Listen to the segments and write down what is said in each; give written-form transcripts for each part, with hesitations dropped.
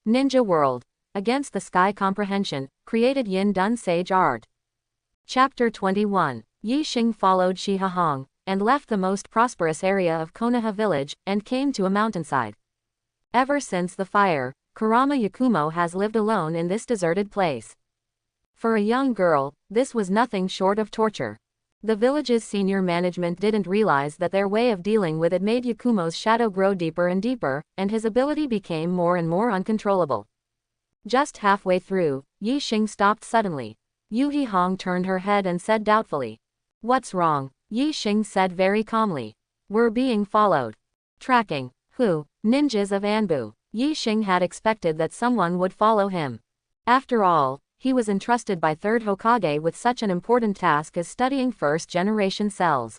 Ninja World. Against the Sky Comprehension, created Yin Dun Sage Art. Chapter 21. Yi Xing followed Shi Hahong, and left the most prosperous area of Konoha village, and came to a mountainside. Ever since the fire, Kurama Yakumo has lived alone in this deserted place. For a young girl, this was nothing short of torture. The village's senior management didn't realize that their way of dealing with it made Yakumo's shadow grow deeper and deeper, and his ability became more and more uncontrollable. Just halfway through, Yi Xing stopped suddenly. Yu Hong turned her head and said doubtfully, "What's wrong?" Yi Xing said very calmly, "We're being followed." Tracking. Who? Ninjas of Anbu. Yi Xing had expected that someone would follow him. After all, he was entrusted by Third Hokage with such an important task as studying first-generation cells.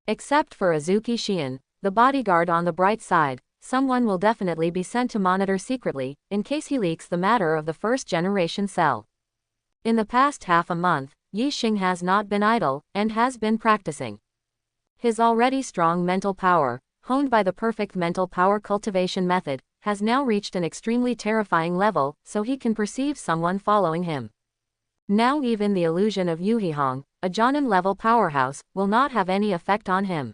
Except for Azuki Shion, the bodyguard on the bright side, someone will definitely be sent to monitor secretly, in case he leaks the matter of the first-generation cell. In the past half a month, Yi Xing has not been idle, and has been practicing. His already strong mental power, honed by the perfect mental power cultivation method, has now reached an extremely terrifying level, so he can perceive someone following him. Now even the illusion of Yu Hong, a Jonin-level powerhouse, will not have any effect on him.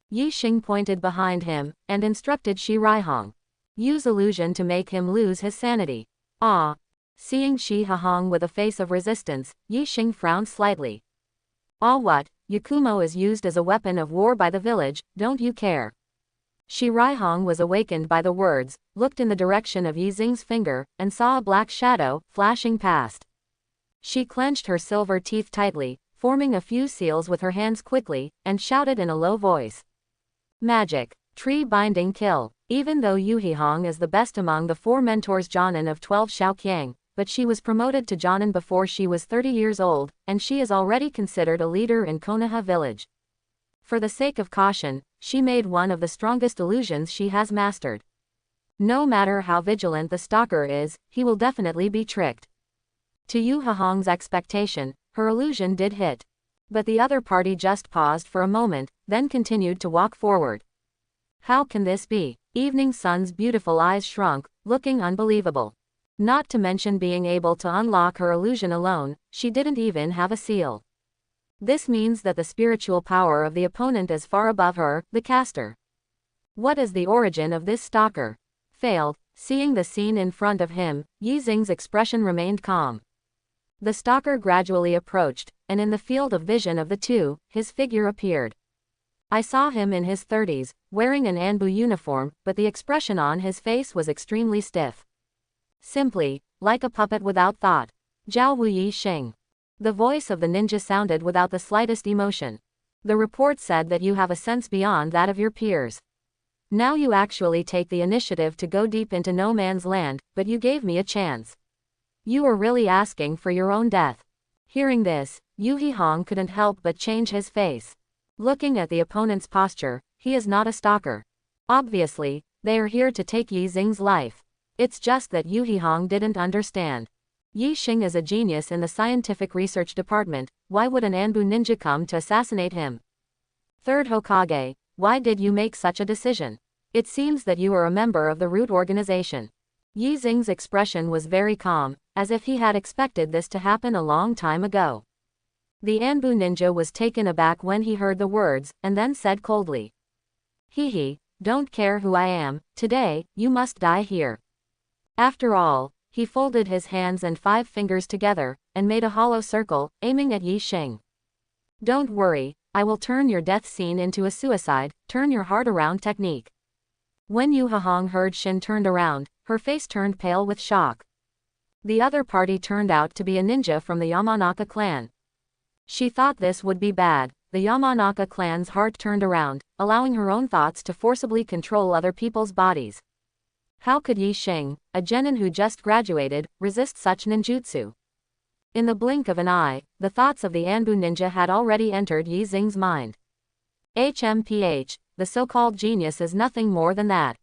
Yi Xing pointed behind him, and instructed Shi Hong. Use illusion to make him lose his sanity. Ah! Seeing Shi Hong with a face of resistance, Yi Xing frowned slightly. Ah, what? Yakumo is used as a weapon of war by the village, don't you care? Shi Hong was awakened by the words, looked in the direction of Yi Xing's finger, and saw a black shadow, flashing past. She clenched her silver teeth tightly, forming a few seals with her hands quickly, and shouted in a low voice. Magic. Tree-binding kill. Even though Yu Hong is the best among the 4 mentors Jonin of 12 Shaoqiang, but she was promoted to Jonin before she was 30 years old, and she is already considered a leader in Konoha village. For the sake of caution, she made one of the strongest illusions she has mastered. No matter how vigilant the stalker is, he will definitely be tricked. To Yu Hong's expectation, her illusion did hit. But the other party just paused for a moment, then continued to walk forward. How can this be? Evening Sun's beautiful eyes shrunk, looking unbelievable. Not to mention being able to unlock her illusion alone, she didn't even have a seal. This means that the spiritual power of the opponent is far above her, the caster. What is the origin of this stalker? Failed. Seeing the scene in front of him, Yi Xing's expression remained calm. The stalker gradually approached, and in the field of vision of the two, his figure appeared. I saw him in his 30s, wearing an Anbu uniform, but the expression on his face was extremely stiff. Simply, like a puppet without thought. Zhao Wu Yi Xing. The voice of the ninja sounded without the slightest emotion. The report said that you have a sense beyond that of your peers. Now you actually take the initiative to go deep into no man's land, but you gave me a chance. You are really asking for your own death. Hearing this, Yu Hong couldn't help but change his face. Looking at the opponent's posture, he is not a stalker. Obviously, they are here to take Yi Xing's life. It's just that Yu Hong didn't understand. Yi Xing is a genius in the scientific research department, why would an Anbu ninja come to assassinate him? Third Hokage, why did you make such a decision? It seems that you are a member of the root organization. Yi Xing's expression was very calm, as if he had expected this to happen a long time ago. The Anbu ninja was taken aback when he heard the words, and then said coldly. He, don't care who I am, today, you must die here. After all, he folded his hands and 5 fingers together, and made a hollow circle, aiming at Yi Xing. Don't worry, I will turn your death scene into a suicide, turn your heart around technique. When Yu Hong heard Shin turned around, her face turned pale with shock. The other party turned out to be a ninja from the Yamanaka clan. She thought this would be bad. The Yamanaka clan's heart turned around, allowing her own thoughts to forcibly control other people's bodies. How could Yi Xing, a genin who just graduated, resist such ninjutsu? In the blink of an eye, the thoughts of the Anbu ninja had already entered Yi Xing's mind. HMPH, the so-called genius is nothing more than that.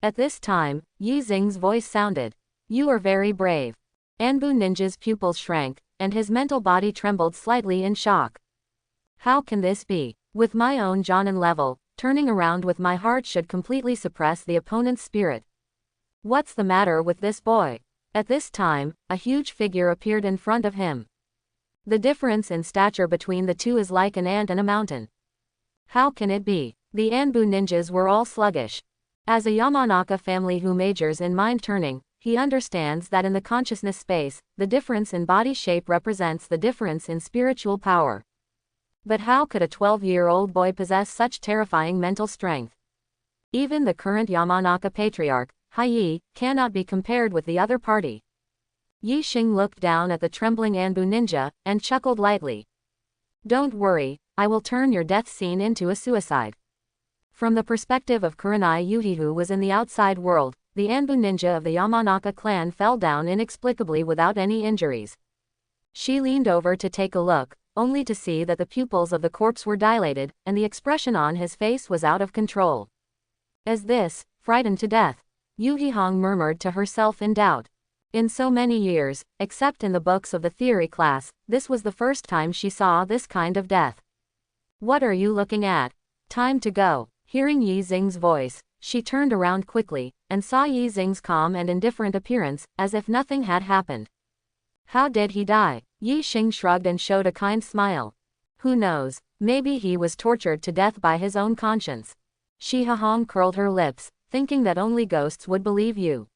At this time, Yi Xing's voice sounded. You are very brave. Anbu ninja's pupils shrank, and his mental body trembled slightly in shock. How can this be? With my own Jonin level, turning around with my heart should completely suppress the opponent's spirit. What's the matter with this boy? At this time, a huge figure appeared in front of him. The difference in stature between the two is like an ant and a mountain. How can it be? The Anbu ninjas were all sluggish. As a Yamanaka family who majors in mind turning, he understands that in the consciousness space, the difference in body shape represents the difference in spiritual power. But how could a 12-year-old boy possess such terrifying mental strength? Even the current Yamanaka patriarch, Yi, cannot be compared with the other party. Yi Xing looked down at the trembling Anbu ninja, and chuckled lightly. Don't worry, I will turn your death scene into a suicide. From the perspective of Kurenai Yuhi, who was in the outside world, the Anbu ninja of the Yamanaka clan fell down inexplicably without any injuries. She leaned over to take a look, only to see that the pupils of the corpse were dilated, and the expression on his face was out of control. As this, frightened to death, Yuhi Hong murmured to herself in doubt. In so many years, except in the books of the theory class, this was the first time she saw this kind of death. What are you looking at? Time to go. Hearing Yi Xing's voice, she turned around quickly, and saw Yi Xing's calm and indifferent appearance, as if nothing had happened. How did he die? Yi Xing shrugged and showed a kind smile. Who knows, maybe he was tortured to death by his own conscience. Shi Hong curled her lips, thinking that only ghosts would believe you.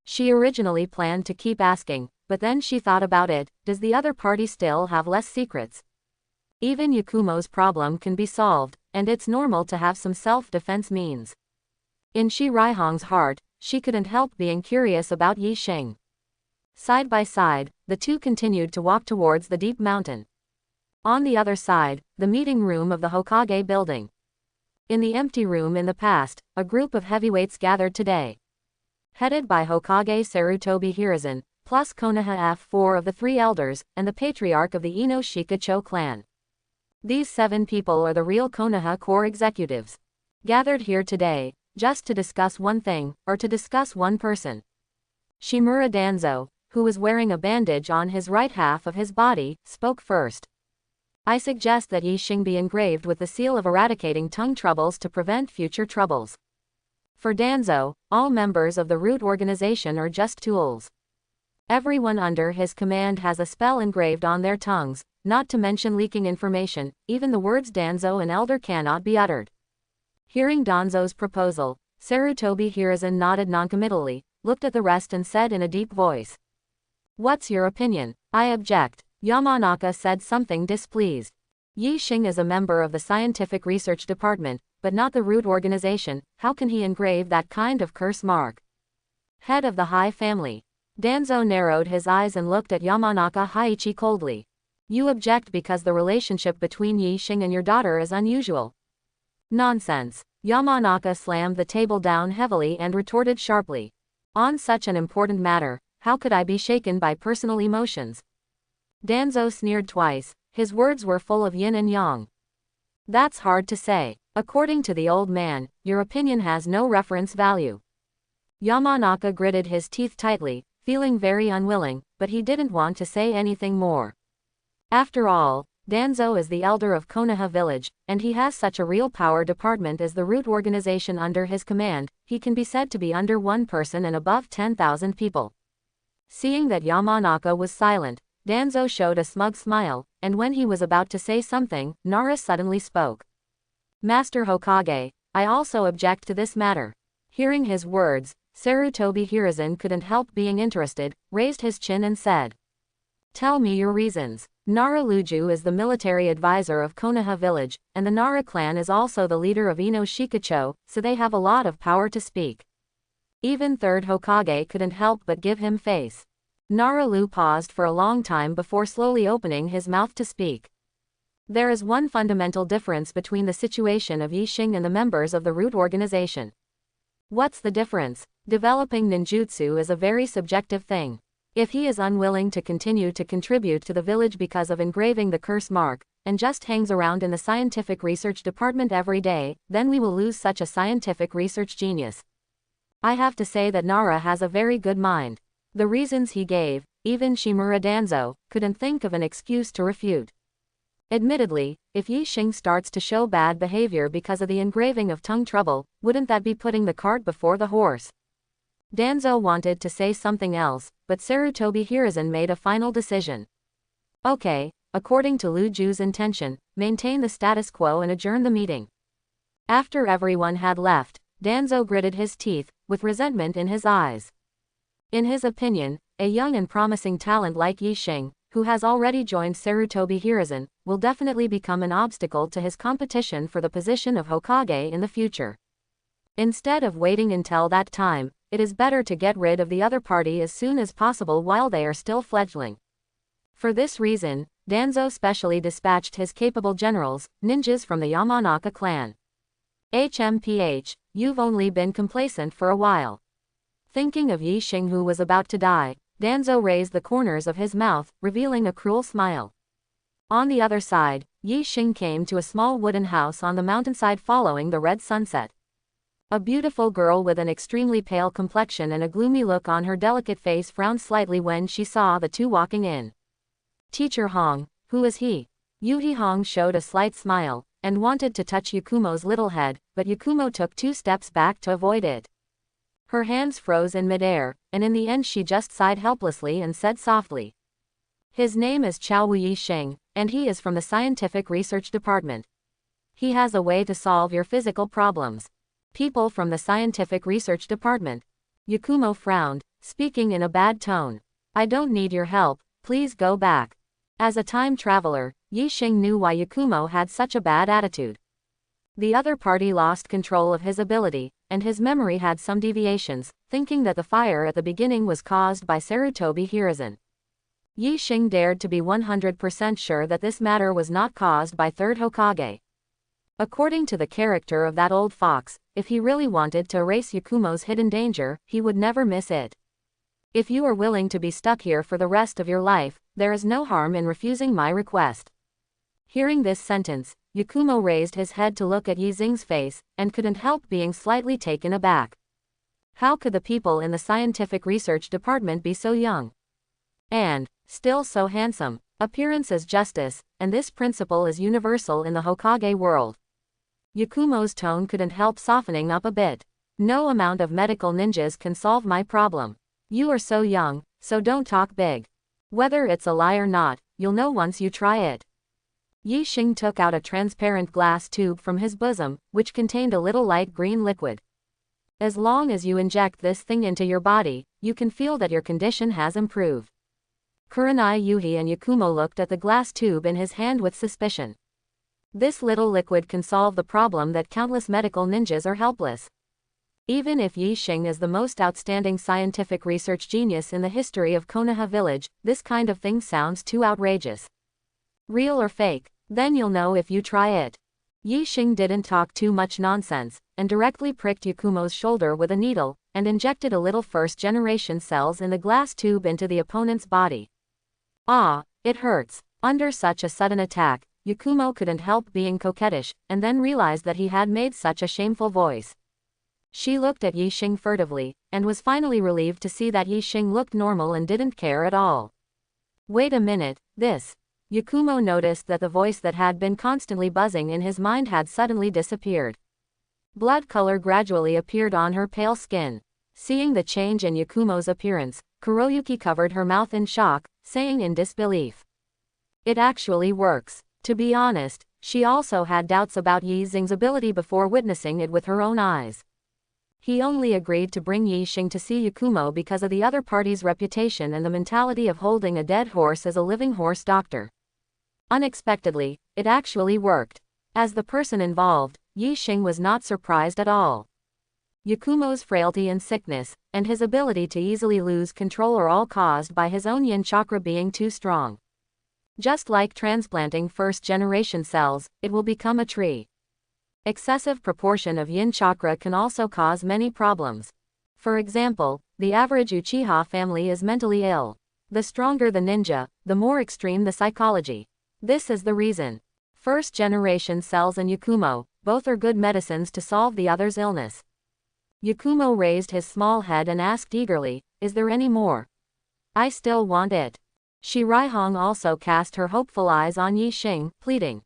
She originally planned to keep asking, but then she thought about it, does the other party still have less secrets? Even Yakumo's problem can be solved, and it's normal to have some self-defense means. In Shi Raihong's heart, she couldn't help being curious about Yi Xing. Side by side, the two continued to walk towards the deep mountain. On the other side, the meeting room of the Hokage building. In the empty room in the past, a group of heavyweights gathered today. Headed by Hokage Sarutobi Hiruzen, plus Konoha F4 of the Three Elders, and the patriarch of the Ino Shikacho clan. These 7 people are the real Konoha core executives. Gathered here today, just to discuss one thing, or to discuss one person. Shimura Danzo, who was wearing a bandage on his right half of his body, spoke first. I suggest that Yi Xing be engraved with the seal of eradicating tongue troubles to prevent future troubles. For Danzo, all members of the root organization are just tools. Everyone under his command has a spell engraved on their tongues, not to mention leaking information, even the words Danzo and Elder cannot be uttered. Hearing Danzo's proposal, Sarutobi Hiruzen nodded noncommittally, looked at the rest and said in a deep voice. What's your opinion? I object. Yamanaka said something displeased. Yi Xing is a member of the scientific research department, but not the root organization. How can he engrave that kind of curse mark? Head of the Hai family. Danzo narrowed his eyes and looked at Yamanaka Haichi coldly. You object because the relationship between Yi Xing and your daughter is unusual. Nonsense. Yamanaka slammed the table down heavily and retorted sharply. On such an important matter, how could I be shaken by personal emotions? Danzo sneered twice. His words were full of yin and yang. That's hard to say. According to the old man, your opinion has no reference value. Yamanaka gritted his teeth tightly, feeling very unwilling, but he didn't want to say anything more. After all, Danzo is the elder of Konoha village, and he has such a real power department as the root organization under his command. He can be said to be under one person and above 10,000 people. Seeing that Yamanaka was silent, Danzo showed a smug smile, and when he was about to say something, Nara suddenly spoke. Master Hokage, I also object to this matter. Hearing his words, Sarutobi Hiruzen couldn't help being interested, raised his chin and said. Tell me your reasons. Nara Luju is the military advisor of Konoha village, and the Nara clan is also the leader of Ino Shikacho, so they have a lot of power to speak. Even third Hokage couldn't help but give him face. Nara Lu paused for a long time before slowly opening his mouth to speak. There is one fundamental difference between the situation of Yi Xing and the members of the root organization. What's the difference? Developing ninjutsu is a very subjective thing. If he is unwilling to continue to contribute to the village because of engraving the curse mark, and just hangs around in the scientific research department every day, then we will lose such a scientific research genius. I have to say that Nara has a very good mind. The reasons he gave, even Shimura Danzo, couldn't think of an excuse to refute. Admittedly, if Yi Xing starts to show bad behavior because of the engraving of tongue trouble, wouldn't that be putting the cart before the horse? Danzo wanted to say something else, but Sarutobi Hiruzen made a final decision. Okay, according to Lu Ju's intention, maintain the status quo and adjourn the meeting. After everyone had left, Danzo gritted his teeth, with resentment in his eyes. In his opinion, a young and promising talent like Yixing, who has already joined Sarutobi Hiruzen, will definitely become an obstacle to his competition for the position of Hokage in the future. Instead of waiting until that time, it is better to get rid of the other party as soon as possible while they are still fledgling. For this reason, Danzo specially dispatched his capable generals, ninjas from the Yamanaka clan. HMPH, you've only been complacent for a while. Thinking of Yixing who was about to die, Danzo raised the corners of his mouth, revealing a cruel smile. On the other side, Yixing came to a small wooden house on the mountainside following the red sunset. A beautiful girl with an extremely pale complexion and a gloomy look on her delicate face frowned slightly when she saw the two walking in. Teacher Hong, who is he? Yuhi Hong showed a slight smile, and wanted to touch Yakumo's little head, but Yakumo took 2 steps back to avoid it. Her hands froze in midair, and in the end she just sighed helplessly and said softly. His name is Chao Yixing, and he is from the Scientific Research Department. He has a way to solve your physical problems. People from the Scientific Research Department. Yakumo frowned, speaking in a bad tone. I don't need your help, please go back. As a time traveler, Yixing knew why Yakumo had such a bad attitude. The other party lost control of his ability, and his memory had some deviations, thinking that the fire at the beginning was caused by Sarutobi Hiruzen. Yixing dared to be 100% sure that this matter was not caused by third Hokage. According to the character of that old fox, if he really wanted to erase Yakumo's hidden danger, he would never miss it. If you are willing to be stuck here for the rest of your life, there is no harm in refusing my request. Hearing this sentence, Yakumo raised his head to look at Yixing's face, and couldn't help being slightly taken aback. How could the people in the Scientific Research Department be so young? And, still so handsome? Appearance is justice, and this principle is universal in the Hokage world. Yakumo's tone couldn't help softening up a bit. No amount of medical ninjas can solve my problem. You are so young, so don't talk big. Whether it's a lie or not, you'll know once you try it. Yixing took out a transparent glass tube from his bosom, which contained a little light green liquid. As long as you inject this thing into your body, you can feel that your condition has improved. Kurenai Yuhi and Yakumo looked at the glass tube in his hand with suspicion. This little liquid can solve the problem that countless medical ninjas are helpless. Even if Yixing is the most outstanding scientific research genius in the history of Konoha village, this kind of thing sounds too outrageous. Real or fake? Then you'll know if you try it. Yixing didn't talk too much nonsense, and directly pricked Yakumo's shoulder with a needle, and injected a little first-generation cells in the glass tube into the opponent's body. Ah, it hurts. Under such a sudden attack, Yakumo couldn't help being coquettish, and then realized that he had made such a shameful voice. She looked at Yixing furtively, and was finally relieved to see that Yixing looked normal and didn't care at all. Wait a minute, this. Yakumo noticed that the voice that had been constantly buzzing in his mind had suddenly disappeared. Blood color gradually appeared on her pale skin. Seeing the change in Yakumo's appearance, Kuroyuki covered her mouth in shock, saying in disbelief. It actually works. To be honest, she also had doubts about Yixing's ability before witnessing it with her own eyes. He only agreed to bring Yixing to see Yakumo because of the other party's reputation and the mentality of holding a dead horse as a living horse doctor. Unexpectedly, it actually worked. As the person involved, Yixing was not surprised at all. Yakumo's frailty and sickness, and his ability to easily lose control are all caused by his own yin chakra being too strong. Just like transplanting first-generation cells, it will become a tree. Excessive proportion of yin chakra can also cause many problems. For example, the average Uchiha family is mentally ill. The stronger the ninja, the more extreme the psychology. This is the reason. First-generation cells and Yakumo, both are good medicines to solve the other's illness. Yakumo raised his small head and asked eagerly, is there any more? I still want it. Shirai Hong also cast her hopeful eyes on Yixing, pleading.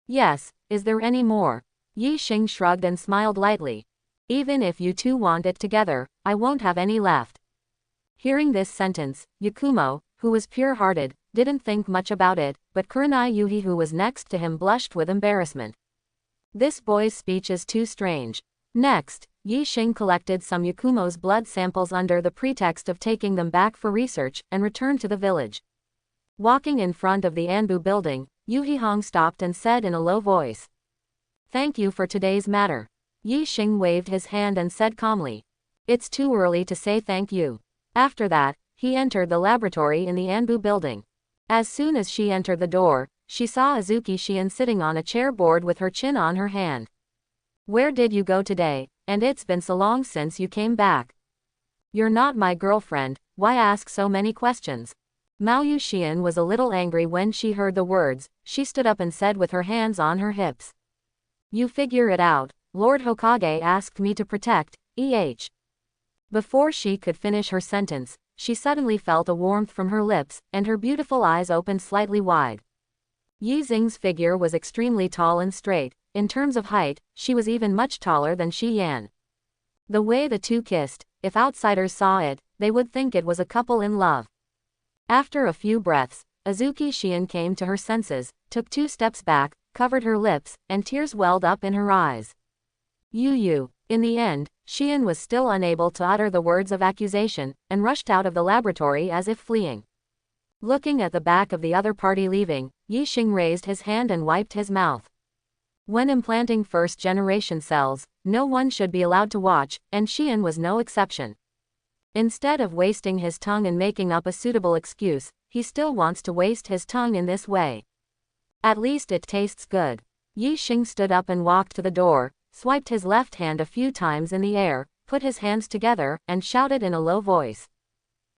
Yes, is there any more? Yixing shrugged and smiled lightly. Even if you two want it together, I won't have any left. Hearing this sentence, Yakumo, who was pure-hearted, didn't think much about it, but Kurenai Yuhi, who was next to him, blushed with embarrassment. This boy's speech is too strange. Next, Yixing collected some Yakumo's blood samples under the pretext of taking them back for research, and returned to the village. Walking in front of the Anbu building, Yuhi Hong stopped and said in a low voice, "Thank you for today's matter." Yixing waved his hand and said calmly, "It's too early to say thank you." After that, he entered the laboratory in the Anbu building. As soon as she entered the door, she saw Azuki Shion sitting on a chair bored with her chin on her hand. "Where did you go today? And it's been so long since you came back. You're not my girlfriend, why ask so many questions?" Mao Shion was a little angry when she heard the words. She stood up and said with her hands on her hips, "You figure it out. Lord Hokage asked me to protect, eh." Before she could finish her sentence, she suddenly felt a warmth from her lips, and her beautiful eyes opened slightly wide. Yi Xing's figure was extremely tall and straight. In terms of height, she was even much taller than Shi Yan. The way the two kissed, if outsiders saw it, they would think it was a couple in love. After a few breaths, Azuki Shion came to her senses, took 2 steps back, covered her lips, and tears welled up in her eyes. "You." In the end, Shion was still unable to utter the words of accusation, and rushed out of the laboratory as if fleeing. Looking at the back of the other party leaving, Yixing raised his hand and wiped his mouth. When implanting first-generation cells, no one should be allowed to watch, and Shion was no exception. Instead of wasting his tongue and making up a suitable excuse, he still wants to waste his tongue in this way. At least it tastes good. Yixing stood up and walked to the door, swiped his left hand a few times in the air, put his hands together, and shouted in a low voice,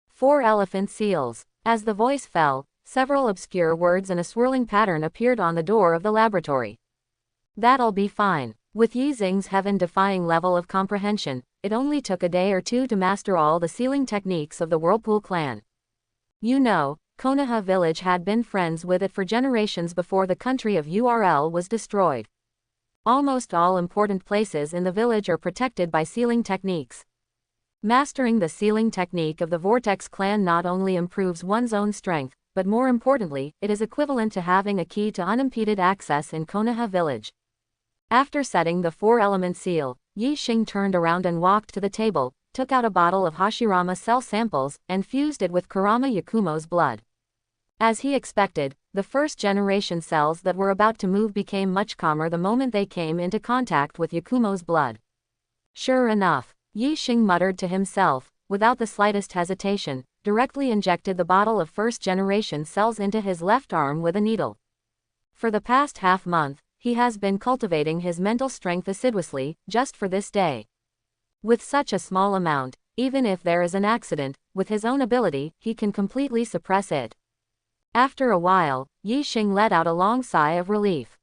"4 elephant seals." As the voice fell, several obscure words in a swirling pattern appeared on the door of the laboratory. "That'll be fine." With Yi Xing's heaven-defying level of comprehension, it only took a day or two to master all the sealing techniques of the Whirlpool clan. You know, Konoha village had been friends with it for generations before the country of URL was destroyed. Almost all important places in the village are protected by sealing techniques. Mastering the sealing technique of the Vortex clan not only improves one's own strength, but more importantly, it is equivalent to having a key to unimpeded access in Konoha village. After setting the 4-element seal, Yixing turned around and walked to the table, took out a bottle of Hashirama cell samples, and fused it with Kurama Yakumo's blood. As he expected, the first-generation cells that were about to move became much calmer the moment they came into contact with Yakumo's blood. Sure enough, Yixing muttered to himself, without the slightest hesitation, directly injected the bottle of first-generation cells into his left arm with a needle. For the past half-month, he has been cultivating his mental strength assiduously, just for this day. With such a small amount, even if there is an accident, with his own ability, he can completely suppress it. After a while, Yixing let out a long sigh of relief.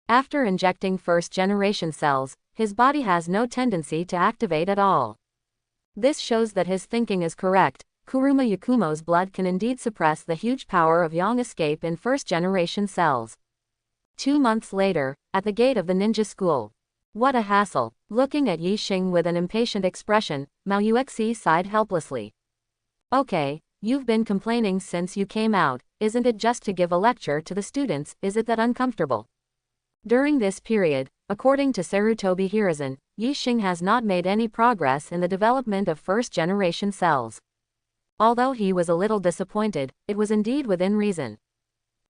After injecting first-generation cells, his body has no tendency to activate at all. This shows that his thinking is correct. Kurama Yakumo's blood can indeed suppress the huge power of yang escape in first-generation cells. 2 months later, at the gate of the ninja school. What a hassle. Looking at Yixing with an impatient expression, Mao Yuexi sighed helplessly. "Okay, you've been complaining since you came out, isn't it just to give a lecture to the students, is it that uncomfortable?" During this period, according to Sarutobi Hiruzen, Yixing has not made any progress in the development of first-generation cells. Although he was a little disappointed, it was indeed within reason.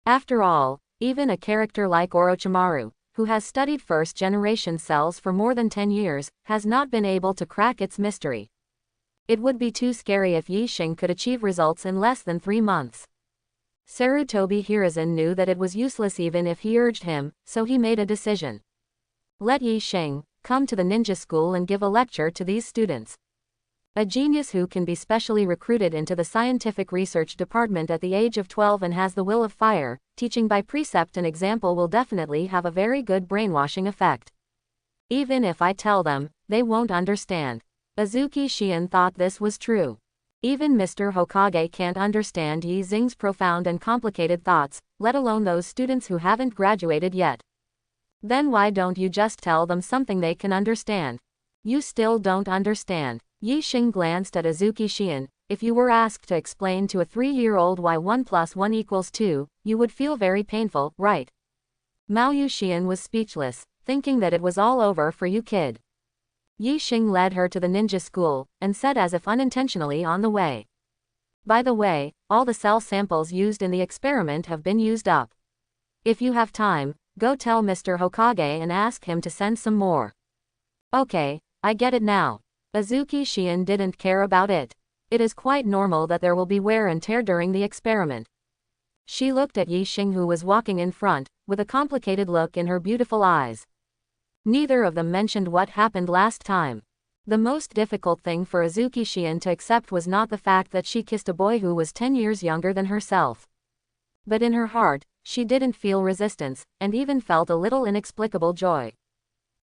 After all, even a character like Orochimaru, who has studied first-generation cells for more than 10 years, has not been able to crack its mystery. It would be too scary if Yixing could achieve results in less than 3 months. Sarutobi Hiruzen knew that it was useless even if he urged him, so he made a decision. Let Yixing come to the ninja school and give a lecture to these students. A genius who can be specially recruited into the scientific research department at the age of 12 and has the will of fire, teaching by precept and example will definitely have a very good brainwashing effect. Even if I tell them, they won't understand. Azuki Shion thought this was true. Even Mr. Hokage can't understand Yi Xing's profound and complicated thoughts, let alone those students who haven't graduated yet. Then why don't you just tell them something they can understand? You still don't understand. Yi Xing glanced at Azuki Xian. If you were asked to explain to a 3-year-old why 1 + 1 = 2, you would feel very painful, right? Mao Xian was speechless, thinking that it was all over for you kid. Yi Xing led her to the ninja school, and said as if unintentionally on the way. By the way, all the cell samples used in the experiment have been used up. If you have time, go tell Mr. Hokage and ask him to send some more. Okay, I get it now. Azuki Xian didn't care about it. It is quite normal that there will be wear and tear during the experiment. She looked at Yi Xing, who was walking in front, with a complicated look in her beautiful eyes. Neither of them mentioned what happened last time. The most difficult thing for Azuki Xian to accept was not the fact that she kissed a boy who was 10 years younger than herself. But in her heart, she didn't feel resistance, and even felt a little inexplicable joy.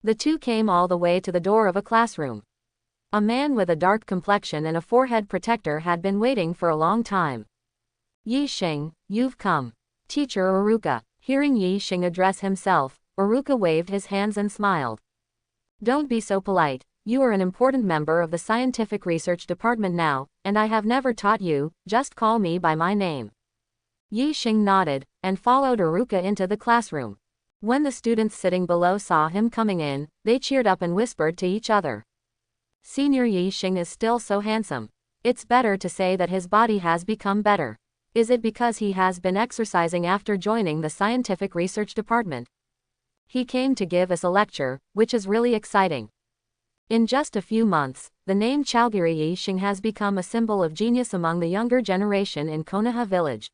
The two came all the way to the door of a classroom. A man with a dark complexion and a forehead protector had been waiting for a long time. Yi Xing, you've come. Teacher Uruka. Hearing Yi Xing address himself, Uruka waved his hands and smiled. Don't be so polite, you are an important member of the scientific research department now, and I have never taught you, just call me by my name. Yi Xing nodded, and followed Uruka into the classroom. When the students sitting below saw him coming in, they cheered up and whispered to each other. Senior Yi Xing is still so handsome. It's better to say that his body has become better. Is it because he has been exercising after joining the scientific research department? He came to give us a lecture, which is really exciting. In just a few months, the name Chalgiri Yi Xing has become a symbol of genius among the younger generation in Konoha village.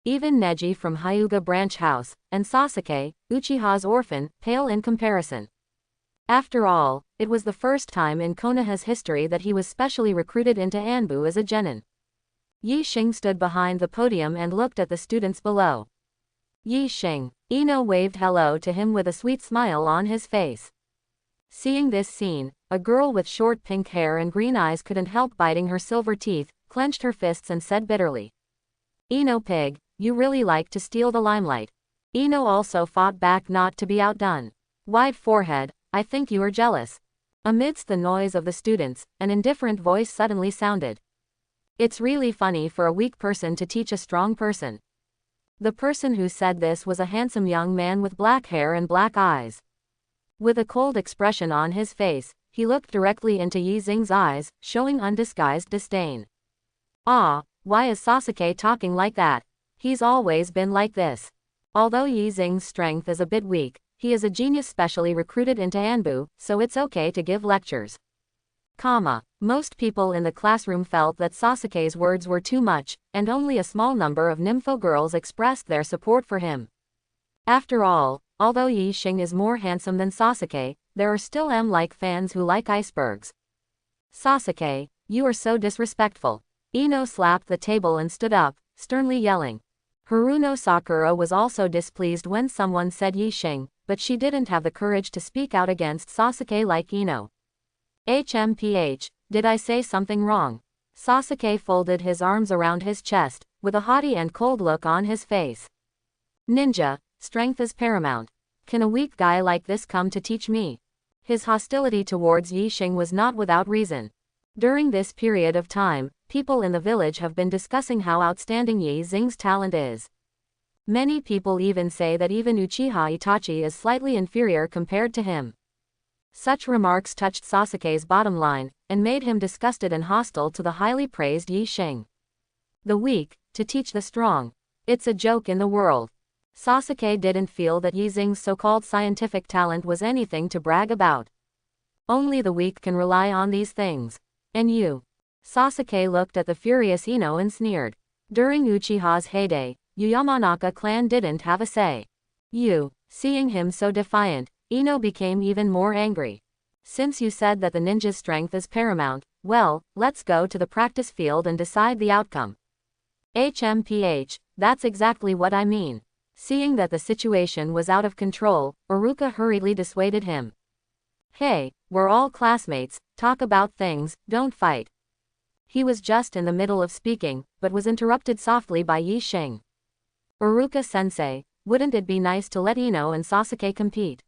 Even Neji from Hyuga Branch House, and Sasuke, Uchiha's orphan, pale in comparison. After all, it was the first time in Konoha's history that he was specially recruited into Anbu as a genin. Yi Xing stood behind the podium and looked at the students below. Yi Xing. Ino waved hello to him with a sweet smile on his face. Seeing this scene, a girl with short pink hair and green eyes couldn't help biting her silver teeth, clenched her fists and said bitterly. Ino pig, you really like to steal the limelight. Ino also fought back not to be outdone. Wide forehead, I think you are jealous. Amidst the noise of the students, an indifferent voice suddenly sounded. It's really funny for a weak person to teach a strong person. The person who said this was a handsome young man with black hair and black eyes. With a cold expression on his face, he looked directly into Yi Xing's eyes, showing undisguised disdain. Ah, why is Sasuke talking like that? He's always been like this. Although Yi Xing's strength is a bit weak, he is a genius specially recruited into Anbu, so it's okay to give lectures. Most people in the classroom felt that Sasuke's words were too much, and only a small number of nympho girls expressed their support for him. After all, although Yi Xing is more handsome than Sasuke, there are still M-like fans who like icebergs. Sasuke, you are so disrespectful. Ino slapped the table and stood up, sternly yelling. Haruno Sakura was also displeased when someone said Yi Xing, but she didn't have the courage to speak out against Sasuke like Ino. HMPH, did I say something wrong? Sasuke folded his arms around his chest, with a haughty and cold look on his face. Ninja, strength is paramount. Can a weak guy like this come to teach me? His hostility towards Yi Xing was not without reason. During this period of time, people in the village have been discussing how outstanding Yi Xing's talent is. Many people even say that even Uchiha Itachi is slightly inferior compared to him. Such remarks touched Sasuke's bottom line, and made him disgusted and hostile to the highly praised Yi Xing. The weak, to teach the strong. It's a joke in the world. Sasuke didn't feel that Yi Xing's so-called scientific talent was anything to brag about. Only the weak can rely on these things. And you? Sasuke looked at the furious Ino and sneered. During Uchiha's heyday, Yamanaka clan didn't have a say. Seeing him so defiant, Ino became even more angry. Since you said that the ninja's strength is paramount, well, let's go to the practice field and decide the outcome. HMPH, that's exactly what I mean. Seeing that the situation was out of control, Uruka hurriedly dissuaded him. Hey, we're all classmates, talk about things, don't fight. He was just in the middle of speaking, but was interrupted softly by Yi Xing. Uruka-sensei, wouldn't it be nice to let Ino and Sasuke compete?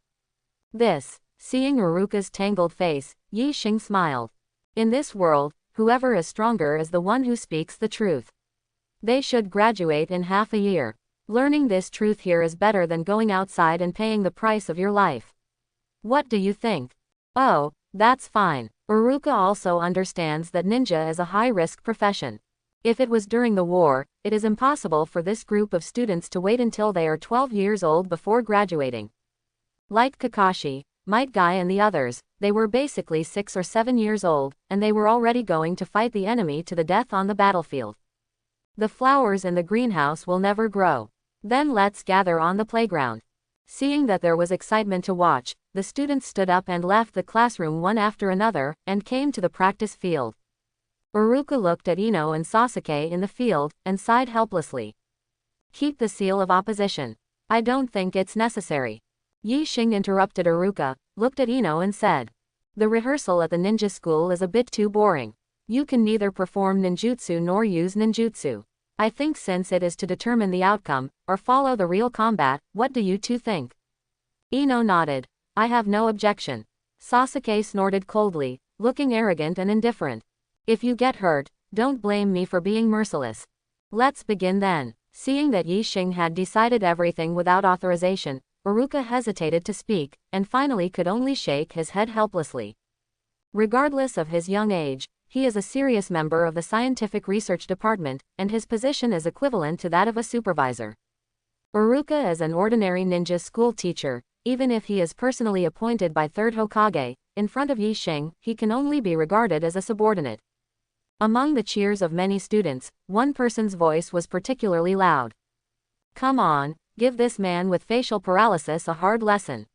This Seeing Uruka's tangled face, Yi Xing smiled. In this world, whoever is stronger is the one who speaks the truth. They should graduate in half a year. Learning this truth here is better than going outside and paying the price of your life. What do you think? Oh, that's fine. Uruka also understands that ninja is a high-risk profession. If it was during the war, it is impossible for this group of students to wait until they are 12 years old before graduating. Like Kakashi, Might Guy and the others, they were basically 6 or 7 years old, and they were already going to fight the enemy to the death on the battlefield. The flowers in the greenhouse will never grow. Then let's gather on the playground. Seeing that there was excitement to watch, the students stood up and left the classroom one after another, and came to the practice field. Uruka looked at Ino and Sasuke in the field, and sighed helplessly. Keep the seal of opposition. I don't think it's necessary. Yi Xing interrupted Uruka, looked at Ino and said. The rehearsal at the ninja school is a bit too boring. You can neither perform ninjutsu nor use ninjutsu. I think since it is to determine the outcome, or follow the real combat, what do you two think? Ino nodded. I have no objection. Sasuke snorted coldly, looking arrogant and indifferent. If you get hurt, don't blame me for being merciless. Let's begin then. Seeing that Yi Xing had decided everything without authorization, Uruka hesitated to speak, and finally could only shake his head helplessly. Regardless of his young age, he is a serious member of the scientific research department, and his position is equivalent to that of a supervisor. Uruka is an ordinary ninja school teacher. Even if he is personally appointed by Third Hokage, in front of Yi Xing, he can only be regarded as a subordinate. Among the cheers of many students, one person's voice was particularly loud. Come on, give this man with facial paralysis a hard lesson.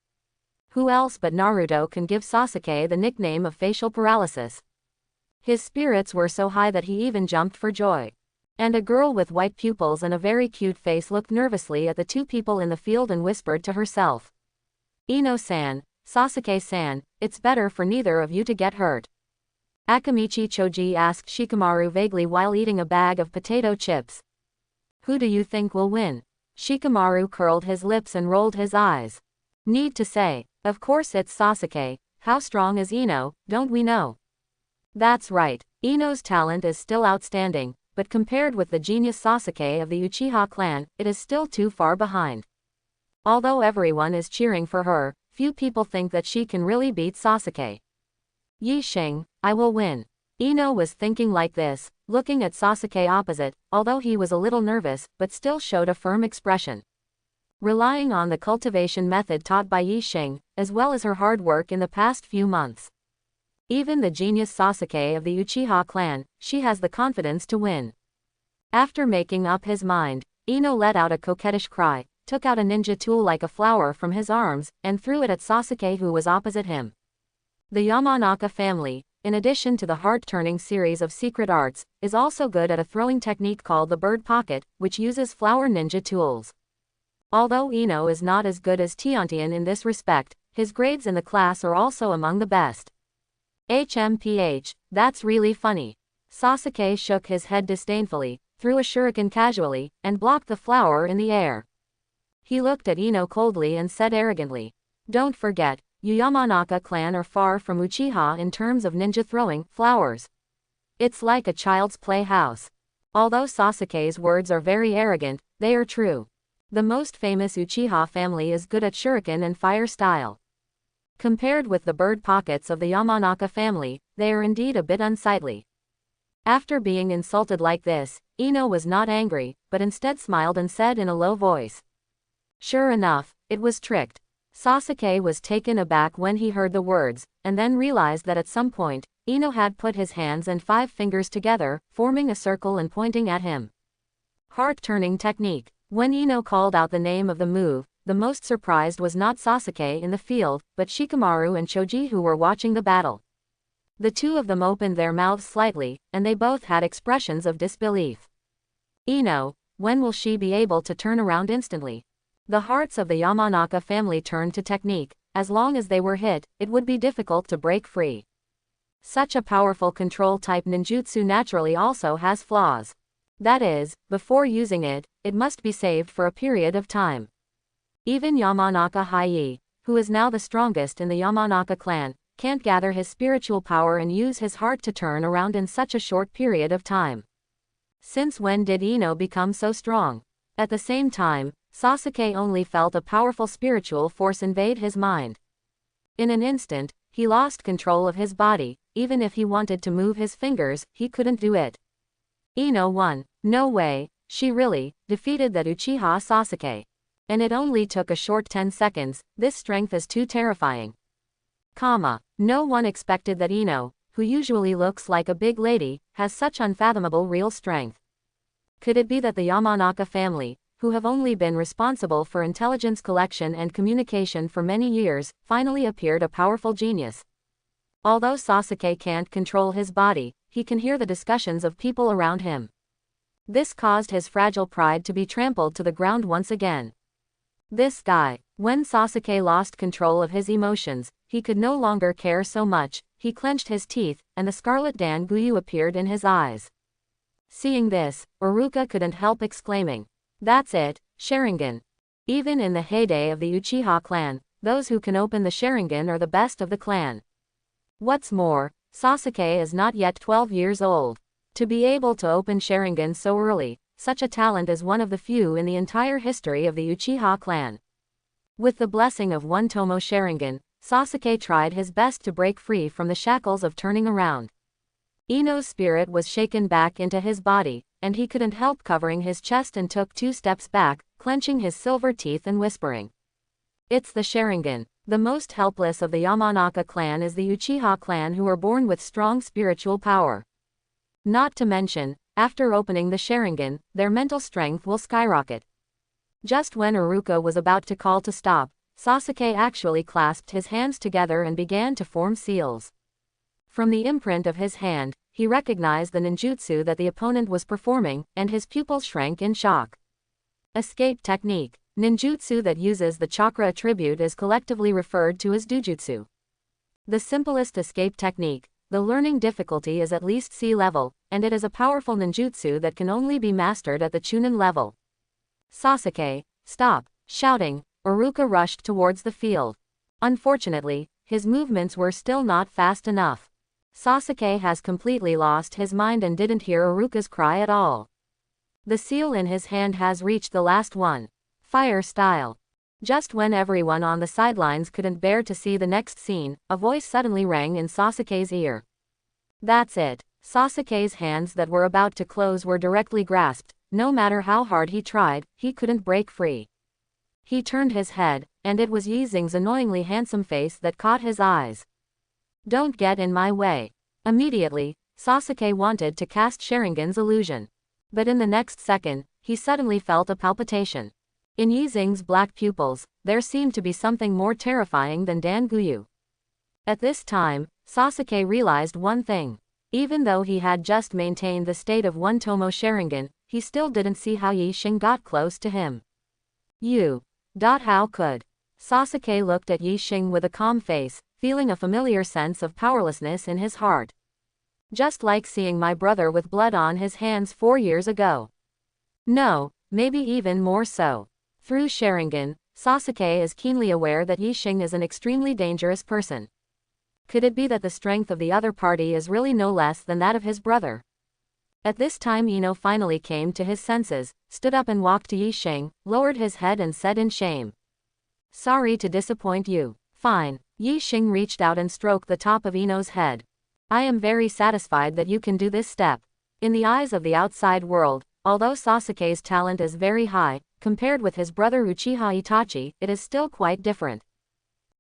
Who else but Naruto can give Sasuke the nickname of facial paralysis? His spirits were so high that he even jumped for joy. And a girl with white pupils and a very cute face looked nervously at the two people in the field and whispered to herself. Ino-san, Sasuke-san, it's better for neither of you to get hurt. Akamichi Choji asked Shikamaru vaguely while eating a bag of potato chips. Who do you think will win? Shikamaru curled his lips and rolled his eyes. Need to say, of course it's Sasuke. How strong is Ino, don't we know? That's right, Ino's talent is still outstanding, but compared with the genius Sasuke of the Uchiha clan, it is still too far behind. Although everyone is cheering for her, few people think that she can really beat Sasuke. Yi Xing, I will win. Ino was thinking like this, looking at Sasuke opposite, although he was a little nervous, but still showed a firm expression. Relying on the cultivation method taught by Yi Xing, as well as her hard work in the past few months. Even the genius Sasuke of the Uchiha clan, she has the confidence to win. After making up his mind, Ino let out a coquettish cry, took out a ninja tool like a flower from his arms, and threw it at Sasuke who was opposite him. The Yamanaka family, in addition to the heart-turning series of secret arts, is also good at a throwing technique called the bird pocket, which uses flower ninja tools. Although Ino is not as good as Tiantian in this respect, his grades in the class are also among the best. HMPH, that's really funny. Sasuke shook his head disdainfully, threw a shuriken casually, and blocked the flower in the air. He looked at Ino coldly and said arrogantly, don't forget, you Yamanaka clan are far from Uchiha in terms of ninja throwing flowers. It's like a child's playhouse. Although Sasuke's words are very arrogant, they are true. The most famous Uchiha family is good at shuriken and fire style. Compared with the bird pockets of the Yamanaka family, they are indeed a bit unsightly. After being insulted like this, Ino was not angry, but instead smiled and said in a low voice. Sure enough, it was tricked. Sasuke was taken aback when he heard the words, and then realized that at some point, Ino had put his hands and 5 fingers together, forming a circle and pointing at him. Heart-turning technique. When Ino called out the name of the move, the most surprised was not Sasuke in the field, but Shikamaru and Choji who were watching the battle. The two of them opened their mouths slightly, and they both had expressions of disbelief. Ino, when will she be able to turn around instantly? The hearts of the Yamanaka family turned to technique. As long as they were hit, it would be difficult to break free. Such a powerful control-type ninjutsu naturally also has flaws. That is, before using it, it must be saved for a period of time. Even Yamanaka Haiyi, who is now the strongest in the Yamanaka clan, can't gather his spiritual power and use his heart to turn around in such a short period of time. Since when did Ino become so strong? At the same time, Sasuke only felt a powerful spiritual force invade his mind. In an instant, he lost control of his body. Even if he wanted to move his fingers, he couldn't do it. Ino won. No way, she really defeated that Uchiha Sasuke. And it only took a short 10 seconds, this strength is too terrifying. No one expected that Ino, who usually looks like a big lady, has such unfathomable real strength. Could it be that the Yamanaka family, who have only been responsible for intelligence collection and communication for many years, finally appeared a powerful genius? Although Sasuke can't control his body, he can hear the discussions of people around him. This caused his fragile pride to be trampled to the ground once again. This guy. When Sasuke lost control of his emotions, he could no longer care so much. He clenched his teeth, and the scarlet Danguyu appeared in his eyes. Seeing this, Iruka couldn't help exclaiming, "That's it, Sharingan." Even in the heyday of the Uchiha clan, those who can open the Sharingan are the best of the clan. What's more, Sasuke is not yet 12 years old. To be able to open Sharingan so early, such a talent is one of the few in the entire history of the Uchiha clan. With the blessing of one Tomo Sharingan, Sasuke tried his best to break free from the shackles of turning around. Ino's spirit was shaken back into his body, and he couldn't help covering his chest and took 2 steps back, clenching his silver teeth and whispering, "It's the Sharingan." The most helpless of the Yamanaka clan is the Uchiha clan, who are born with strong spiritual power. Not to mention, after opening the Sharingan, their mental strength will skyrocket. Just when Iruka was about to call to stop, Sasuke actually clasped his hands together and began to form seals. From the imprint of his hand, he recognized the ninjutsu that the opponent was performing, and his pupils shrank in shock. Escape technique. Ninjutsu that uses the chakra attribute is collectively referred to as dojutsu. The simplest escape technique, the learning difficulty is at least C level, and it is a powerful ninjutsu that can only be mastered at the Chunin level. "Sasuke, stop!" Shouting, Iruka rushed towards the field. Unfortunately, his movements were still not fast enough. Sasuke has completely lost his mind and didn't hear Iruka's cry at all. The seal in his hand has reached the last one. Fire style. Just when everyone on the sidelines couldn't bear to see the next scene, a voice suddenly rang in Sasuke's ear. That's it. Sasuke's hands that were about to close were directly grasped. No matter how hard he tried, he couldn't break free. He turned his head, and it was Yi Xing's annoyingly handsome face that caught his eyes. "Don't get in my way." Immediately, Sasuke wanted to cast Sharingan's illusion. But in the next second, he suddenly felt a palpitation. In Yi Xing's black pupils, there seemed to be something more terrifying than Danguyu. At this time, Sasuke realized one thing. Even though he had just maintained the state of one Tomo Sharingan, he still didn't see how Yi Xing got close to him. How could? Sasuke looked at Yi Xing with a calm face, feeling a familiar sense of powerlessness in his heart. Just like seeing my brother with blood on his hands 4 years ago. No, maybe even more so. Through Sharingan, Sasuke is keenly aware that Yi Xing is an extremely dangerous person. Could it be that the strength of the other party is really no less than that of his brother? At this time Ino finally came to his senses, stood up and walked to Yi Xing, lowered his head and said in shame, "Sorry to disappoint you." "Fine." Yi Xing reached out and stroked the top of Ino's head. "I am very satisfied that you can do this step." In the eyes of the outside world, although Sasuke's talent is very high, compared with his brother Uchiha Itachi, it is still quite different.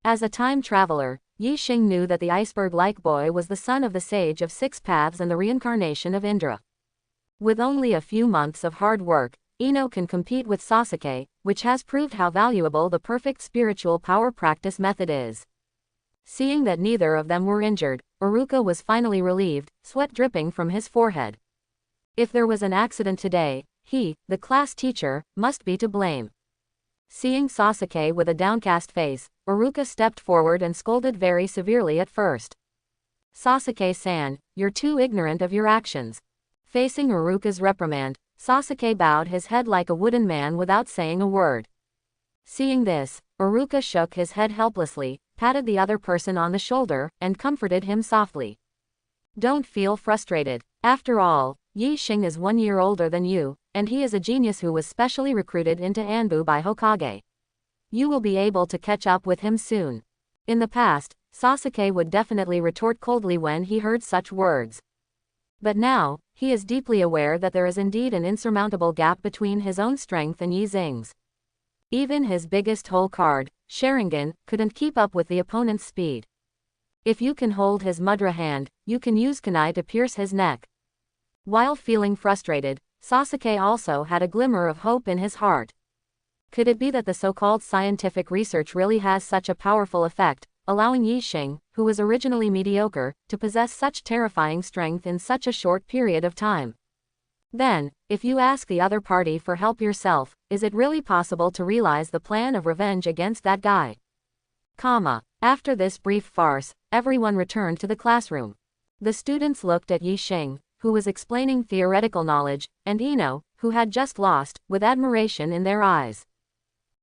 As a time traveler, Yi Xing knew that the iceberg-like boy was the son of the Sage of Six Paths and the reincarnation of Indra. With only a few months of hard work, Ino can compete with Sasuke, which has proved how valuable the perfect spiritual power practice method is. Seeing that neither of them were injured, Iruka was finally relieved, sweat dripping from his forehead. If there was an accident today, he, the class teacher, must be to blame. Seeing Sasuke with a downcast face, Iruka stepped forward and scolded very severely at first. "Sasuke-san, you're too ignorant of your actions." Facing Iruka's reprimand, Sasuke bowed his head like a wooden man without saying a word. Seeing this, Iruka shook his head helplessly, patted the other person on the shoulder, and comforted him softly. Don't feel frustrated. After all, Yi Xing is 1 year older than you, and he is a genius who was specially recruited into Anbu by Hokage. You will be able to catch up with him soon. In the past, Sasuke would definitely retort coldly when he heard such words. But now, he is deeply aware that there is indeed an insurmountable gap between his own strength and Yi Xing's. Even his biggest hole card, Sharingan, couldn't keep up with the opponent's speed. If you can hold his mudra hand, you can use kunai to pierce his neck. While feeling frustrated, Sasuke also had a glimmer of hope in his heart. Could it be that the so-called scientific research really has such a powerful effect, allowing Yi Xing, who was originally mediocre, to possess such terrifying strength in such a short period of time? Then, if you ask the other party for help yourself, is it really possible to realize the plan of revenge against that guy? After this brief farce, everyone returned to the classroom. The students looked at Yi Xing, who was explaining theoretical knowledge, and Ino, who had just lost, with admiration in their eyes.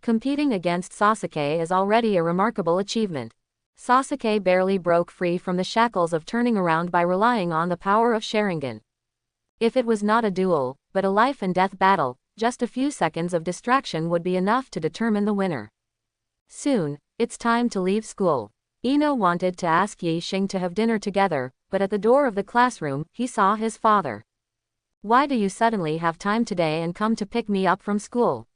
Competing against Sasuke is already a remarkable achievement. Sasuke barely broke free from the shackles of turning around by relying on the power of Sharingan. If it was not a duel, but a life and death battle, just a few seconds of distraction would be enough to determine the winner. Soon, it's time to leave school. Ino wanted to ask Yi Xing to have dinner together, but at the door of the classroom, he saw his father. Why do you suddenly have time today and come to pick me up from school?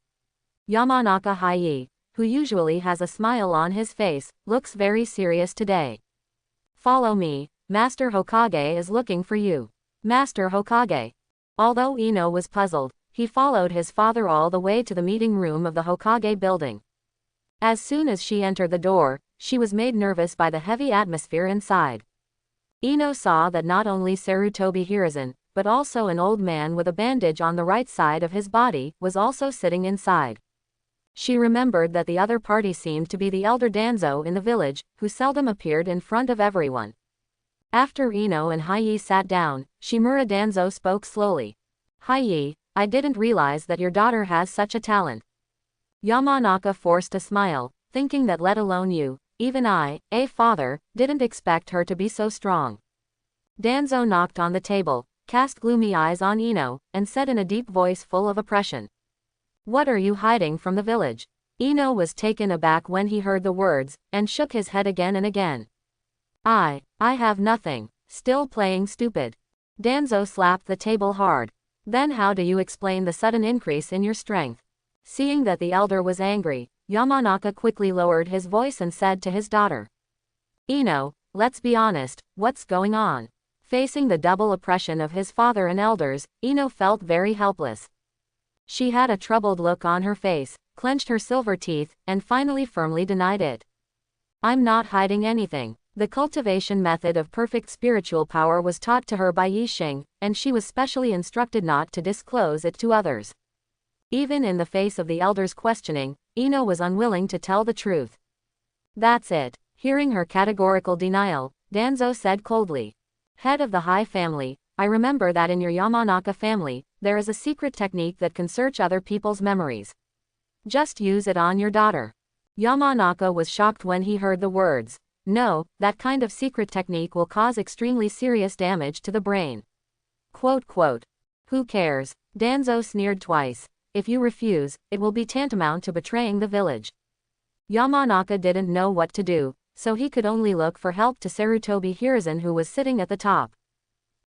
Yamanaka Hiei, who usually has a smile on his face, looks very serious today. Follow me, Master Hokage is looking for you. Master Hokage. Although Ino was puzzled, he followed his father all the way to the meeting room of the Hokage building. As soon as she entered the door, she was made nervous by the heavy atmosphere inside. Ino saw that not only Sarutobi Hiruzen, but also an old man with a bandage on the right side of his body, was also sitting inside. She remembered that the other party seemed to be the elder Danzo in the village, who seldom appeared in front of everyone. After Ino and Hiei sat down, Shimura Danzo spoke slowly. Hiei, I didn't realize that your daughter has such a talent. Yamanaka forced a smile, thinking that let alone you, even I, a father, didn't expect her to be so strong. Danzo knocked on the table, cast gloomy eyes on Ino, and said in a deep voice full of oppression. What are you hiding from the village? Ino was taken aback when he heard the words, and shook his head again and again. I have nothing. Still playing stupid. Danzo slapped the table hard. Then how do you explain the sudden increase in your strength? Seeing that the elder was angry, Yamanaka quickly lowered his voice and said to his daughter. Ino, let's be honest, what's going on? Facing the double oppression of his father and elders, Ino felt very helpless. She had a troubled look on her face, clenched her silver teeth, and finally firmly denied it. I'm not hiding anything. The cultivation method of perfect spiritual power was taught to her by Yi Xing, and she was specially instructed not to disclose it to others. Even in the face of the elders' questioning, Ino was unwilling to tell the truth. That's it. Hearing her categorical denial, Danzo said coldly. Head of the High family, I remember that in your Yamanaka family, there is a secret technique that can search other people's memories. Just use it on your daughter. Yamanaka was shocked when he heard the words. No, that kind of secret technique will cause extremely serious damage to the brain. Who cares? Danzo sneered twice. If you refuse, it will be tantamount to betraying the village. Yamanaka didn't know what to do, so he could only look for help to Sarutobi Hiruzen, who was sitting at the top.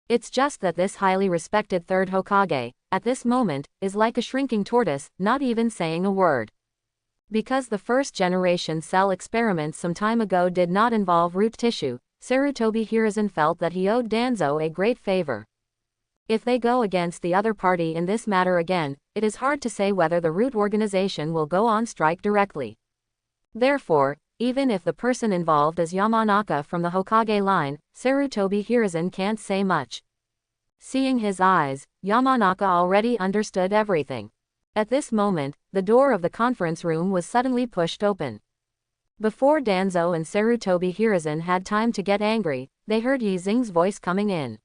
It's just that this highly respected third Hokage, at this moment, is like a shrinking tortoise, not even saying a word. Because the first-generation cell experiments some time ago did not involve root tissue, Sarutobi Hiruzen felt that he owed Danzo a great favor. If they go against the other party in this matter again, it is hard to say whether the root organization will go on strike directly. Therefore, even if the person involved is Yamanaka from the Hokage line, Sarutobi Hiruzen can't say much. Seeing his eyes, Yamanaka already understood everything. At this moment, the door of the conference room was suddenly pushed open. Before Danzo and Sarutobi Hiruzen had time to get angry, they heard Yi Xing's voice coming in.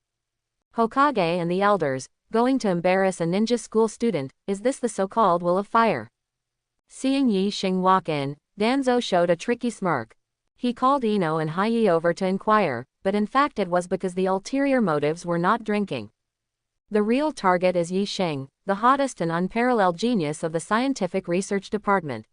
Hokage and the elders, going to embarrass a ninja school student, is this the so-called will of fire? Seeing Yi Xing walk in, Danzo showed a tricky smirk. He called Ino and Hai over to inquire, but in fact it was because the ulterior motives were not drinking. The real target is Yixing, the hottest and unparalleled genius of the scientific research department.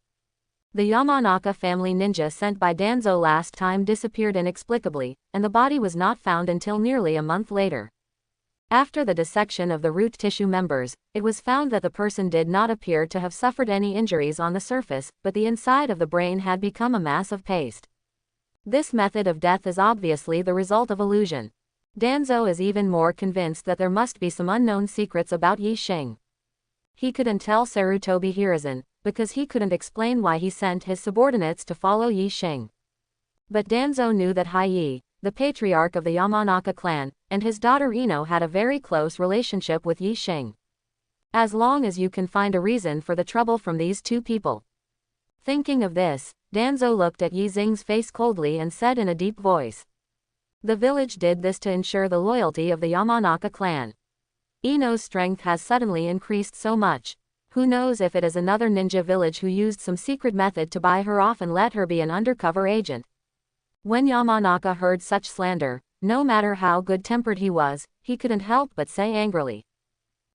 The Yamanaka family ninja sent by Danzo last time disappeared inexplicably, and the body was not found until nearly a month later. After the dissection of the root tissue members, it was found that the person did not appear to have suffered any injuries on the surface, but the inside of the brain had become a mass of paste. This method of death is obviously the result of illusion. Danzo is even more convinced that there must be some unknown secrets about Yixing. He couldn't tell Sarutobi Hiruzen, because he couldn't explain why he sent his subordinates to follow Yixing. But Danzo knew that Hai, the patriarch of the Yamanaka clan, and his daughter Ino had a very close relationship with Yixing. As long as you can find a reason for the trouble from these two people. Thinking of this, Danzo looked at Yixing's face coldly and said in a deep voice. The village did this to ensure the loyalty of the Yamanaka clan. Ino's strength has suddenly increased so much. Who knows if it is another ninja village who used some secret method to buy her off and let her be an undercover agent. When Yamanaka heard such slander, no matter how good-tempered he was, he couldn't help but say angrily.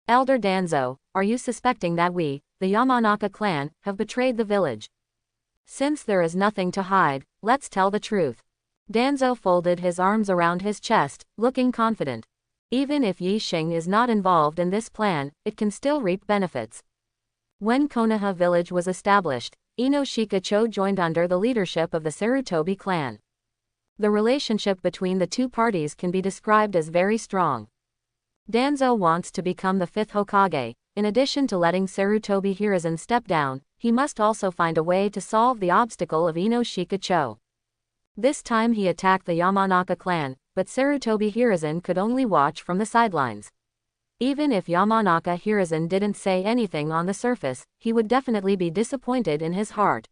Elder Danzo, are you suspecting that we, the Yamanaka clan, have betrayed the village? Since there is nothing to hide, let's tell the truth. Danzo folded his arms around his chest, looking confident. Even if Yixing is not involved in this plan, it can still reap benefits. When Konoha village was established, Ino Shikacho joined under the leadership of the Sarutobi clan. The relationship between the two parties can be described as very strong. Danzo wants to become the fifth Hokage. In addition to letting Sarutobi Hiruzen step down, he must also find a way to solve the obstacle of Ino Shikacho. This time he attacked the Yamanaka clan, but Sarutobi Hiruzen could only watch from the sidelines. Even if Yamanaka Hiruzen didn't say anything on the surface, he would definitely be disappointed in his heart.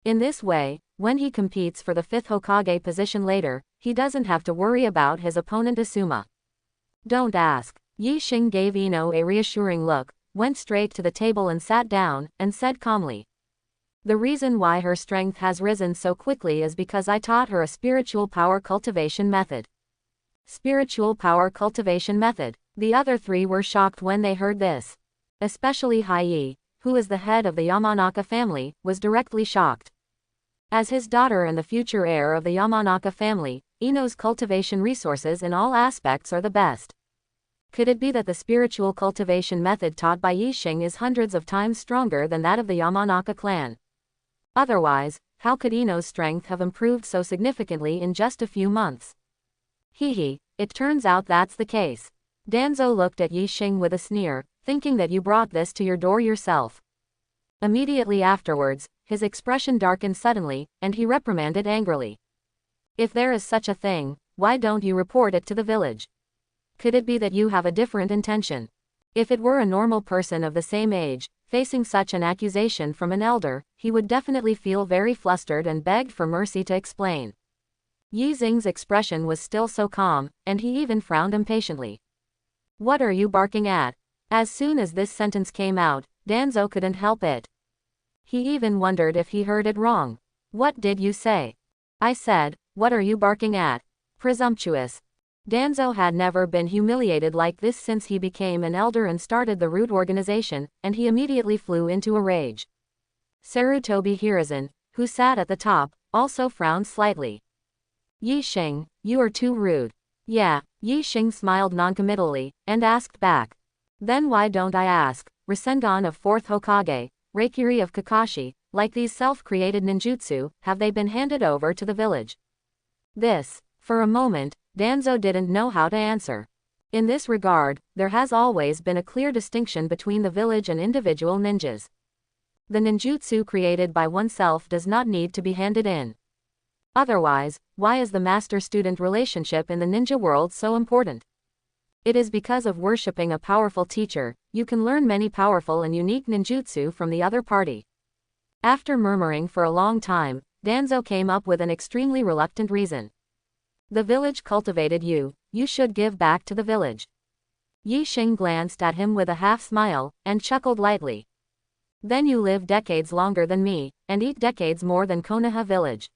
In this way, when he competes for the fifth Hokage position later, he doesn't have to worry about his opponent Asuma. Don't ask. Yixing gave Ino a reassuring look, went straight to the table and sat down, and said calmly. The reason why her strength has risen so quickly is because I taught her a spiritual power cultivation method. Spiritual power cultivation method. The other three were shocked when they heard this. Especially Hai, who is the head of the Yamanaka family, was directly shocked. As his daughter and the future heir of the Yamanaka family, Ino's cultivation resources in all aspects are the best. Could it be that the spiritual cultivation method taught by Yixing is hundreds of times stronger than that of the Yamanaka clan? Otherwise, how could Ino's strength have improved so significantly in just a few months? It turns out that's the case. Danzo looked at Yixing with a sneer, thinking that you brought this to your door yourself. Immediately afterwards, his expression darkened suddenly, and he reprimanded angrily. If there is such a thing, why don't you report it to the village? Could it be that you have a different intention? If it were a normal person of the same age, facing such an accusation from an elder, he would definitely feel very flustered and begged for mercy to explain. Yixing's expression was still so calm, and he even frowned impatiently. What are you barking at? As soon as this sentence came out, Danzo couldn't help it. He even wondered if he heard it wrong. What did you say? I said, what are you barking at? Presumptuous. Danzo had never been humiliated like this since he became an elder and started the Root organization, and he immediately flew into a rage. Sarutobi Hiruzen, who sat at the top, also frowned slightly. Yixing, you are too rude. Yeah, Yixing smiled noncommittally, and asked back. Then why don't I ask, Rasengan of 4th Hokage, Reikiri of Kakashi, like these self-created ninjutsu, have they been handed over to the village? This. For a moment, Danzo didn't know how to answer. In this regard, there has always been a clear distinction between the village and individual ninjas. The ninjutsu created by oneself does not need to be handed in. Otherwise, why is the master-student relationship in the ninja world so important? It is because of worshipping a powerful teacher, you can learn many powerful and unique ninjutsu from the other party. After murmuring for a long time, Danzo came up with an extremely reluctant reason. The village cultivated you, you should give back to the village. Yixing glanced at him with a half-smile, and chuckled lightly. Then you live decades longer than me, and eat decades more than Konoha village.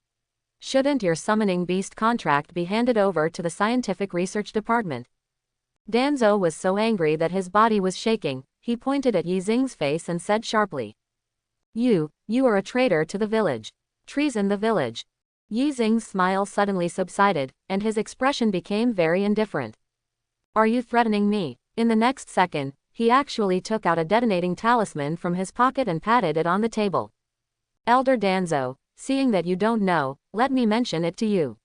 Shouldn't your summoning beast contract be handed over to the scientific research department? Danzo was so angry that his body was shaking. He pointed at Yi Xing's face and said sharply. You are a traitor to the village. Treason the village. Yi Xing's smile suddenly subsided, and his expression became very indifferent. Are you threatening me? In the next second, he actually took out a detonating talisman from his pocket and patted it on the table. Elder Danzo, seeing that you don't know, let me mention it to you.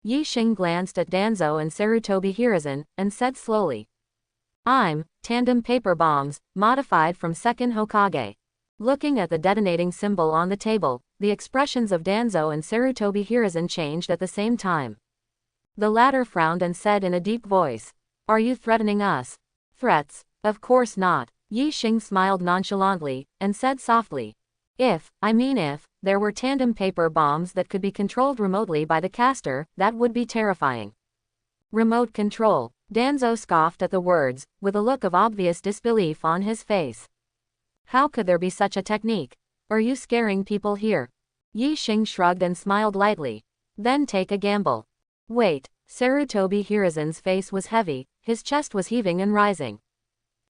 Yi Xing glanced at Danzo and Sarutobi Hiruzen, and said slowly. I'm tandem paper bombs, modified from second Hokage. Looking at the detonating symbol on the table, the expressions of Danzo and Sarutobi Hiruzen changed at the same time. The latter frowned and said in a deep voice. Are you threatening us? Threats? Of course not. Yi Xing smiled nonchalantly, and said softly. If there were tandem paper bombs that could be controlled remotely by the caster, that would be terrifying. Remote control. Danzo scoffed at the words, with a look of obvious disbelief on his face. How could there be such a technique? Are you scaring people here? Yi Xing shrugged and smiled lightly. Then take a gamble. Wait. Sarutobi Hiruzen's face was heavy, his chest was heaving and rising.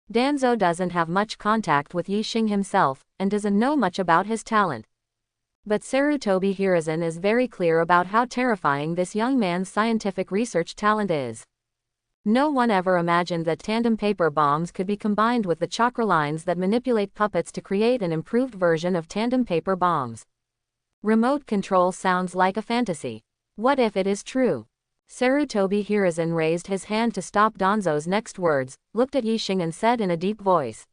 Danzo doesn't have much contact with Yi Xing himself, and doesn't know much about his talent. But Sarutobi Hiruzen is very clear about how terrifying this young man's scientific research talent is. No one ever imagined that tandem paper bombs could be combined with the chakra lines that manipulate puppets to create an improved version of tandem paper bombs. Remote control sounds like a fantasy. What if it is true? Sarutobi Hiruzen raised his hand to stop Danzo's next words, looked at Yi Xing and said in a deep voice.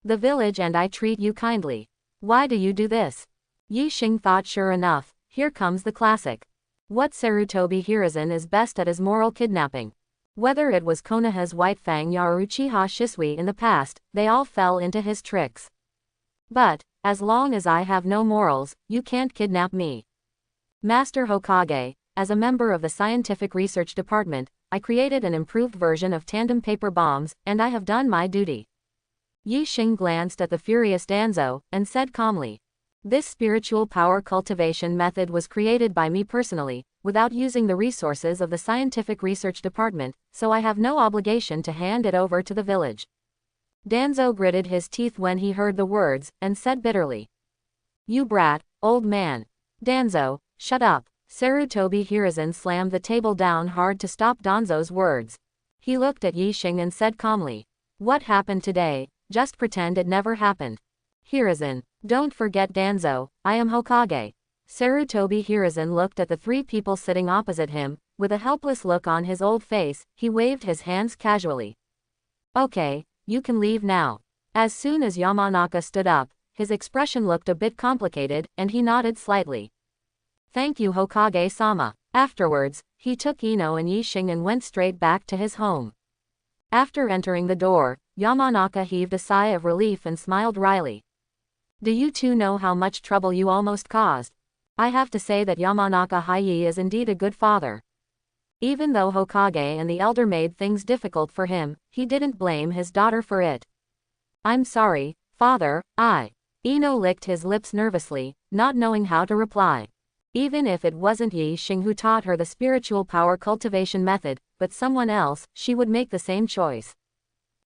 The village and I treat you kindly. Why do you do this? Yi Xing thought sure enough, here comes the classic. What Sarutobi Hiruzen is best at is moral kidnapping. Whether it was Konoha's White Fang Ya or Uchiha Shisui in the past, they all fell into his tricks. But, as long as I have no morals, you can't kidnap me. Master Hokage, as a member of the scientific research department, I created an improved version of tandem paper bombs, and I have done my duty. Yi Xing glanced at the furious Danzo, and said calmly. This spiritual power cultivation method was created by me personally, without using the resources of the scientific research department, so I have no obligation to hand it over to the village. Danzo gritted his teeth when he heard the words, and said bitterly. You brat, old man. Danzo, shut up. Sarutobi Hiruzen slammed the table down hard to stop Danzo's words. He looked at Yi Xing and said calmly. What happened today? Just pretend it never happened. Hiruzen, don't forget Danzo, I am Hokage. Sarutobi Hiruzen looked at the three people sitting opposite him, with a helpless look on his old face. He waved his hands casually. Okay, you can leave now. As soon as Yamanaka stood up, his expression looked a bit complicated, and he nodded slightly. Thank you Hokage-sama. Afterwards, he took Ino and Yi Xing and went straight back to his home. After entering the door, Yamanaka heaved a sigh of relief and smiled wryly. Do you two know how much trouble you almost caused? I have to say that Yamanaka Hayi is indeed a good father. Even though Hokage and the elder made things difficult for him, he didn't blame his daughter for it. I'm sorry, father, Ino licked his lips nervously, not knowing how to reply. Even if it wasn't Yi Xing who taught her the spiritual power cultivation method, but someone else, she would make the same choice.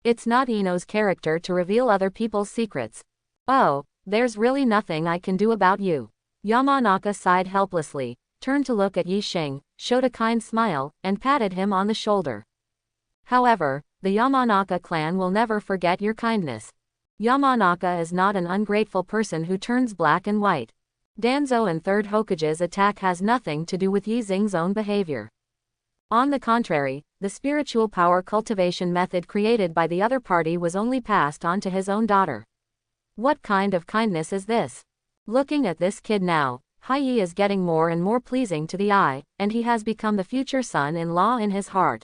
It's not Ino's character to reveal other people's secrets. Oh, there's really nothing I can do about you. Yamanaka sighed helplessly, turned to look at Yi Xing, showed a kind smile, and patted him on the shoulder. However, the Yamanaka clan will never forget your kindness. Yamanaka is not an ungrateful person who turns black and white. Danzo and Third Hokage's attack has nothing to do with Yi Xing's own behavior. On the contrary, the spiritual power cultivation method created by the other party was only passed on to his own daughter. What kind of kindness is this? Looking at this kid now, Hayi is getting more and more pleasing to the eye, and he has become the future son-in-law in his heart.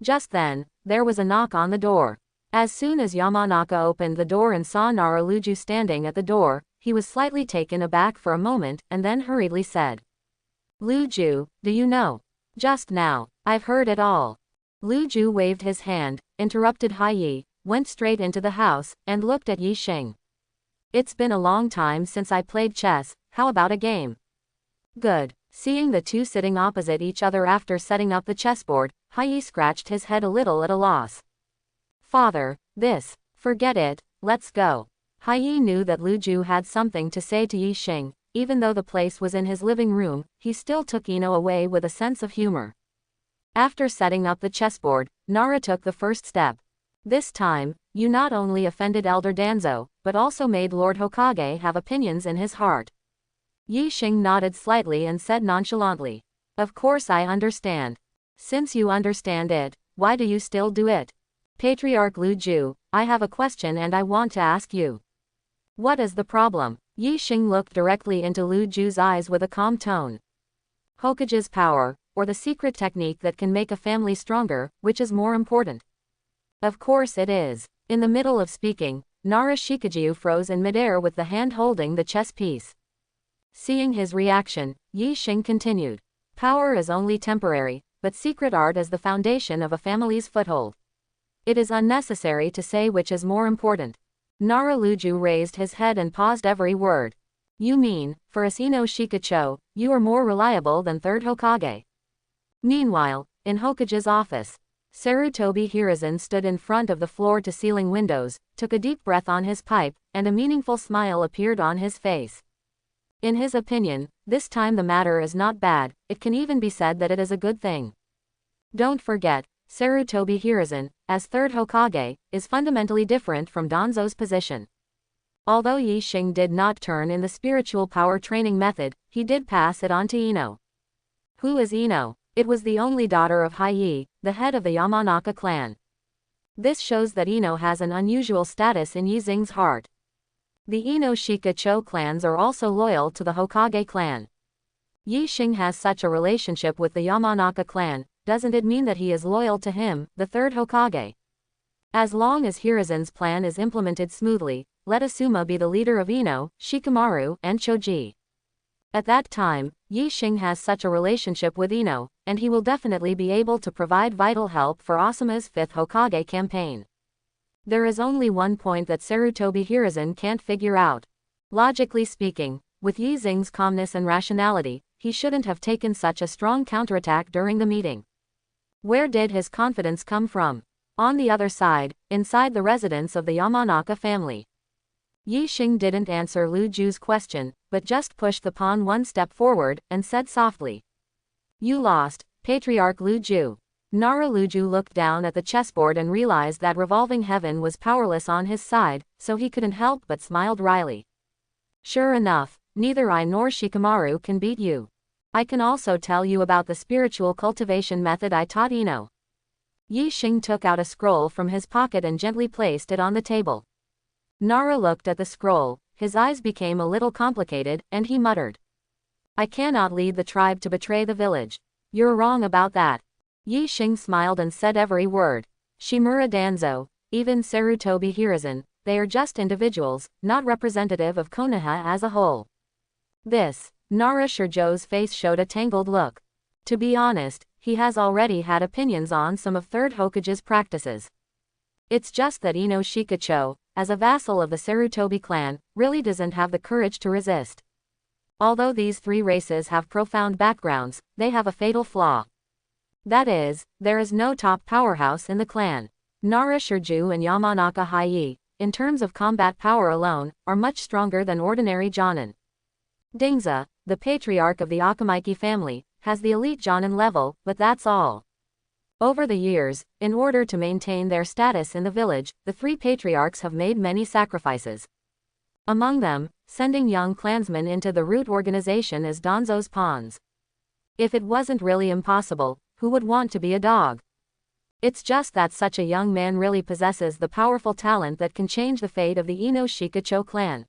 Just then, there was a knock on the door. As soon as Yamanaka opened the door and saw Naruluju standing at the door, he was slightly taken aback for a moment and then hurriedly said. Luju, do you know? Just now, I've heard it all. Luju waved his hand, interrupted Hayi, went straight into the house, and looked at Yi Xing. It's been a long time since I played chess, how about a game? Good. Seeing the two sitting opposite each other after setting up the chessboard, Yi scratched his head a little at a loss. Father, forget it, let's go. Yi knew that Lu Ju had something to say to Yi Xing. Even though the place was in his living room, he still took Ino away with a sense of humor. After setting up the chessboard, Nara took the first step. This time, you not only offended Elder Danzo, but also made Lord Hokage have opinions in his heart. Yi Xing nodded slightly and said nonchalantly, "Of course I understand. Since you understand it, why do you still do it? Patriarch Lu Ju, I have a question and I want to ask you. What is the problem?" Yi Xing looked directly into Lu Ju's eyes with a calm tone. Hokage's power, or the secret technique that can make a family stronger, which is more important? Of course it is. In the middle of speaking, Nara Shikaju froze in midair with the hand holding the chess piece. Seeing his reaction, Yi Xing continued. Power is only temporary, but secret art is the foundation of a family's foothold. It is unnecessary to say which is more important. Nara Luju raised his head and paused every word. You mean, for Asino Shikacho, you are more reliable than Third Hokage. Meanwhile, in Hokage's office, Sarutobi Hiruzen stood in front of the floor-to-ceiling windows, took a deep breath on his pipe, and a meaningful smile appeared on his face. In his opinion, this time the matter is not bad, it can even be said that it is a good thing. Don't forget, Sarutobi Hiruzen, as Third Hokage, is fundamentally different from Danzo's position. Although Yi Xing did not turn in the spiritual power training method, he did pass it on to Ino. Who is Ino? It was the only daughter of Yi, the head of the Yamanaka clan. This shows that Ino has an unusual status in Yi Xing's heart. The Ino Shikacho clans are also loyal to the Hokage clan. Yi Xing has such a relationship with the Yamanaka clan, doesn't it mean that he is loyal to him, the third Hokage? As long as Hiruzen's plan is implemented smoothly, let Asuma be the leader of Ino, Shikamaru, and Choji. At that time, Yi Xing has such a relationship with Ino, and he will definitely be able to provide vital help for Asuma's 5th Hokage campaign. There is only one point that Sarutobi Hiruzen can't figure out. Logically speaking, with Yi Xing's calmness and rationality, he shouldn't have taken such a strong counterattack during the meeting. Where did his confidence come from? On the other side, inside the residence of the Yamanaka family. Yi Xing didn't answer Lu Ju's question, but just pushed the pawn one step forward, and said softly. You lost, Patriarch Lu Ju. Nara Lu Ju looked down at the chessboard and realized that revolving heaven was powerless on his side, so he couldn't help but smiled wryly. Sure enough, neither I nor Shikamaru can beat you. I can also tell you about the spiritual cultivation method I taught Ino. Yi Xing took out a scroll from his pocket and gently placed it on the table. Nara looked at the scroll, his eyes became a little complicated, and he muttered. I cannot lead the tribe to betray the village. You're wrong about that. Yi Xing smiled and said every word. Shimura Danzo, even Sarutobi Hiruzen, they are just individuals, not representative of Konoha as a whole. Nara Shirjo's face showed a tangled look. To be honest, he has already had opinions on some of Third Hokage's practices. It's just that Ino Shikacho, as a vassal of the Sarutobi clan, really doesn't have the courage to resist. Although these three races have profound backgrounds, they have a fatal flaw. That is, there is no top powerhouse in the clan. Nara Shirju and Yamanaka Yi, in terms of combat power alone, are much stronger than ordinary Jonin. Dingza, the patriarch of the Akamaiki family, has the elite Jonin level, but that's all. Over the years, in order to maintain their status in the village, the three patriarchs have made many sacrifices. Among them, sending young clansmen into the root organization as Danzo's pawns. If it wasn't really impossible, who would want to be a dog? It's just that such a young man really possesses the powerful talent that can change the fate of the Ino Shikacho clan.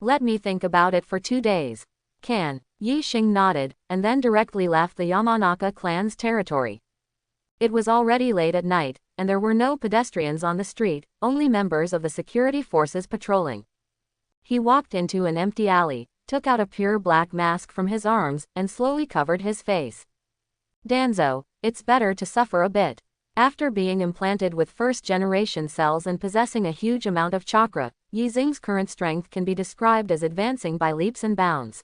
Let me think about it for 2 days. Can. Yi Xing nodded, and then directly left the Yamanaka clan's territory. It was already late at night, and there were no pedestrians on the street, only members of the security forces patrolling. He walked into an empty alley, took out a pure black mask from his arms, and slowly covered his face. Danzo, it's better to suffer a bit. After being implanted with first-generation cells and possessing a huge amount of chakra, Yi Xing's current strength can be described as advancing by leaps and bounds.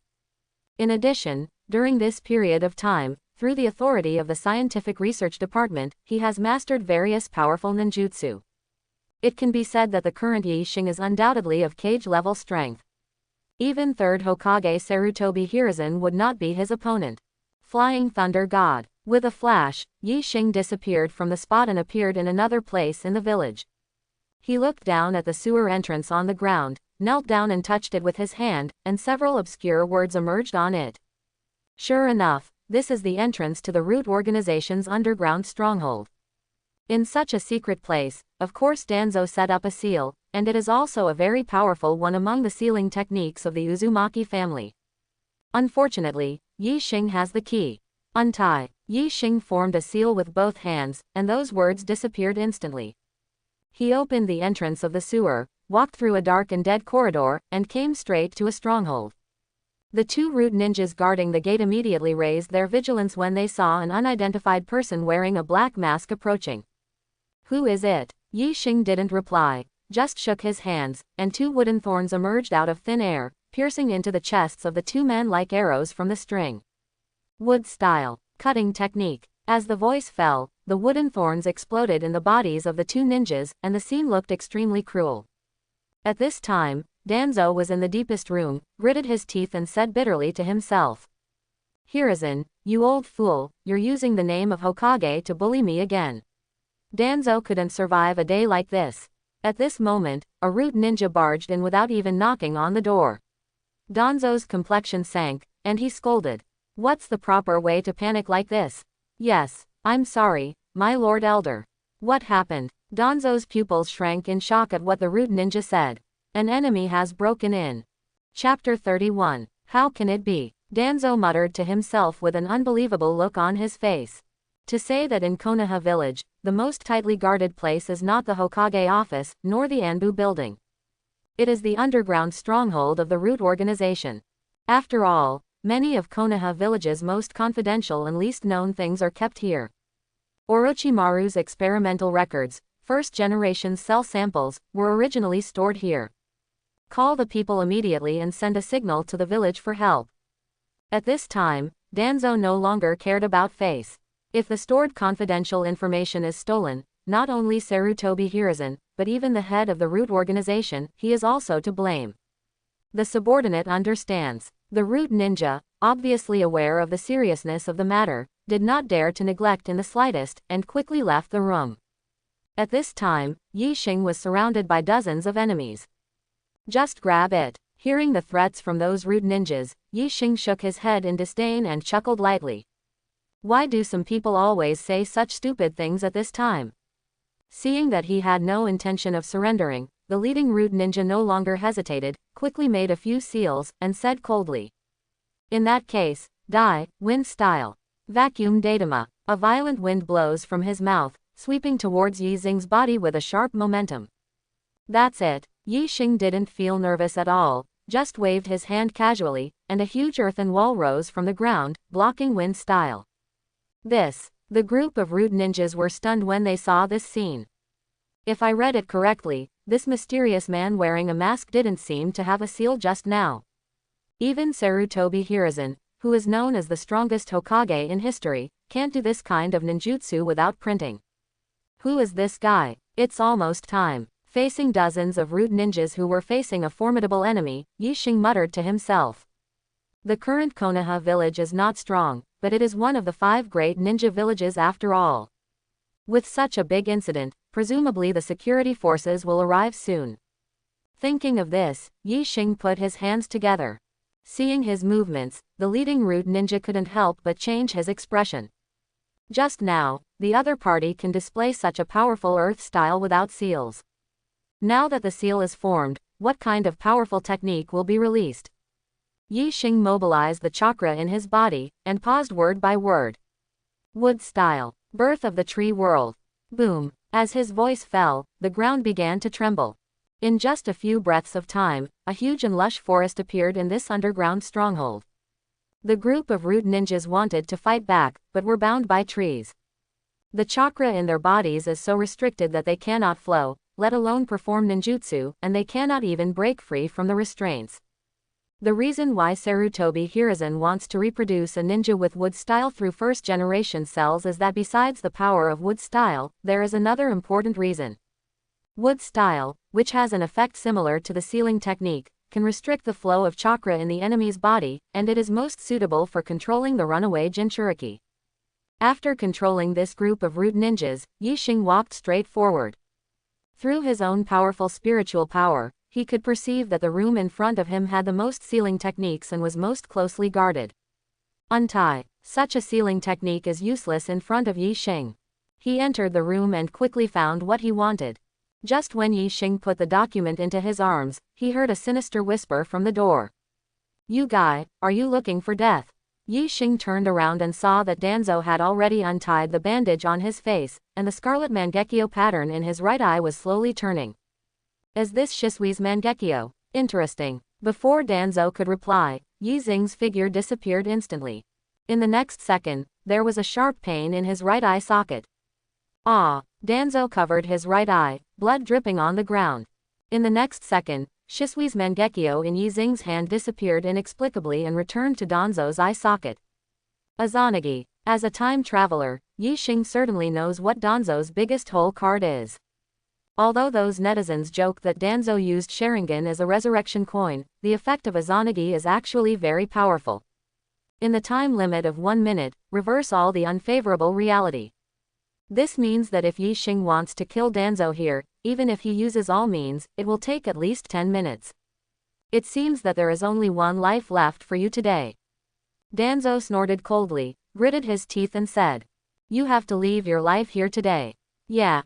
In addition, during this period of time, through the authority of the Scientific Research Department, he has mastered various powerful ninjutsu. It can be said that the current Yi Xing is undoubtedly of cage-level strength. Even third Hokage Sarutobi Hiruzen would not be his opponent. Flying Thunder God. With a flash, Yi Xing disappeared from the spot and appeared in another place in the village. He looked down at the sewer entrance on the ground, knelt down and touched it with his hand, and several obscure words emerged on it. Sure enough, this is the entrance to the Root Organization's underground stronghold. In such a secret place, of course Danzo set up a seal, and it is also a very powerful one among the sealing techniques of the Uzumaki family. Unfortunately, Yi Xing has the key. Untie. Yi Xing formed a seal with both hands, and those words disappeared instantly. He opened the entrance of the sewer, walked through a dark and dead corridor, and came straight to a stronghold. The two root ninjas guarding the gate immediately raised their vigilance when they saw an unidentified person wearing a black mask approaching. Who is it? Yi Xing didn't reply, just shook his hands, and two wooden thorns emerged out of thin air, piercing into the chests of the two men like arrows from the string. Wood style. Cutting technique. As the voice fell, the wooden thorns exploded in the bodies of the two ninjas, and the scene looked extremely cruel. At this time, Danzo was in the deepest room, gritted his teeth and said bitterly to himself. Hiruzen, you old fool, you're using the name of Hokage to bully me again. Danzo couldn't survive a day like this. At this moment, a root ninja barged in without even knocking on the door. Danzo's complexion sank, and he scolded. What's the proper way to panic like this? Yes, I'm sorry, my lord elder. What happened? Danzo's pupils shrank in shock at what the root ninja said. An enemy has broken in. Chapter 31. How can it be? Danzo muttered to himself with an unbelievable look on his face. To say that in Konoha village, the most tightly guarded place is not the Hokage office, nor the Anbu building. It is the underground stronghold of the Root Organization. After all, many of Konoha village's most confidential and least known things are kept here. Orochimaru's experimental records, first-generation cell samples, were originally stored here. Call the people immediately and send a signal to the village for help. At this time, Danzo no longer cared about face. If the stored confidential information is stolen, not only Sarutobi Hiruzen, but even the head of the Root Organization, he is also to blame. The subordinate understands. The Root Ninja, obviously aware of the seriousness of the matter, did not dare to neglect in the slightest, and quickly left the room. At this time, Yi Xing was surrounded by dozens of enemies. Just grab it. Hearing the threats from those Root Ninjas, Yi Xing shook his head in disdain and chuckled lightly. Why do some people always say such stupid things at this time? Seeing that he had no intention of surrendering, the leading Root Ninja no longer hesitated, quickly made a few seals, and said coldly. In that case, die, wind style. Vacuum Datama. A violent wind blows from his mouth, sweeping towards Yi Xing's body with a sharp momentum. That's it. Yi Xing didn't feel nervous at all, just waved his hand casually, and a huge earthen wall rose from the ground, blocking wind style. The group of Root Ninjas were stunned when they saw this scene. If I read it correctly, this mysterious man wearing a mask didn't seem to have a seal just now. Even Sarutobi Hiruzen, who is known as the strongest Hokage in history, can't do this kind of ninjutsu without printing. Who is this guy? It's almost time. Facing dozens of Root Ninjas who were facing a formidable enemy, Yi Xing muttered to himself. The current Konoha village is not strong, but it is one of the 5 great ninja villages after all. With such a big incident, presumably the security forces will arrive soon. Thinking of this, Yi Xing put his hands together. Seeing his movements, the leading Root Ninja couldn't help but change his expression. Just now, the other party can display such a powerful earth style without seals. Now that the seal is formed, what kind of powerful technique will be released? Yi Xing mobilized the chakra in his body, and paused word by word. Wood style. Birth of the tree world. Boom. As his voice fell, the ground began to tremble. In just a few breaths of time, a huge and lush forest appeared in this underground stronghold. The group of Root Ninjas wanted to fight back, but were bound by trees. The chakra in their bodies is so restricted that they cannot flow, let alone perform ninjutsu, and they cannot even break free from the restraints. The reason why Sarutobi Hiruzen wants to reproduce a ninja with wood style through first-generation cells is that besides the power of wood style, there is another important reason. Wood style, which has an effect similar to the sealing technique, can restrict the flow of chakra in the enemy's body, and it is most suitable for controlling the runaway Jinchuriki. After controlling this group of root ninjas, Yixing walked straight forward. Through his own powerful spiritual power, he could perceive that the room in front of him had the most sealing techniques and was most closely guarded. Untie. Such a sealing technique is useless in front of Yixing. He entered the room and quickly found what he wanted. Just when Yixing put the document into his arms, he heard a sinister whisper from the door. "You guy, are you looking for death?" Yixing turned around and saw that Danzo had already untied the bandage on his face, and the scarlet Mangekyo pattern in his right eye was slowly turning. "Is this Shisui's Mangekyo? Interesting." Before Danzo could reply, Yixing's figure disappeared instantly. In the next second, there was a sharp pain in his right eye socket. Ah! Danzo covered his right eye, blood dripping on the ground. In the next second, Shisui's Mangekyo in Yixing's hand disappeared inexplicably and returned to Danzo's eye socket. Izanagi. As a time traveler, Yixing certainly knows what Danzo's biggest hole card is. Although those netizens joke that Danzo used Sharingan as a resurrection coin, the effect of Izanagi is actually very powerful. In the time limit of 1 minute, reverse all the unfavorable reality. This means that if Yixing wants to kill Danzo here, even if he uses all means, it will take at least 10 minutes. It seems that there is only one life left for you today. Danzo snorted coldly, gritted his teeth and said, "You have to leave your life here today." "Yeah."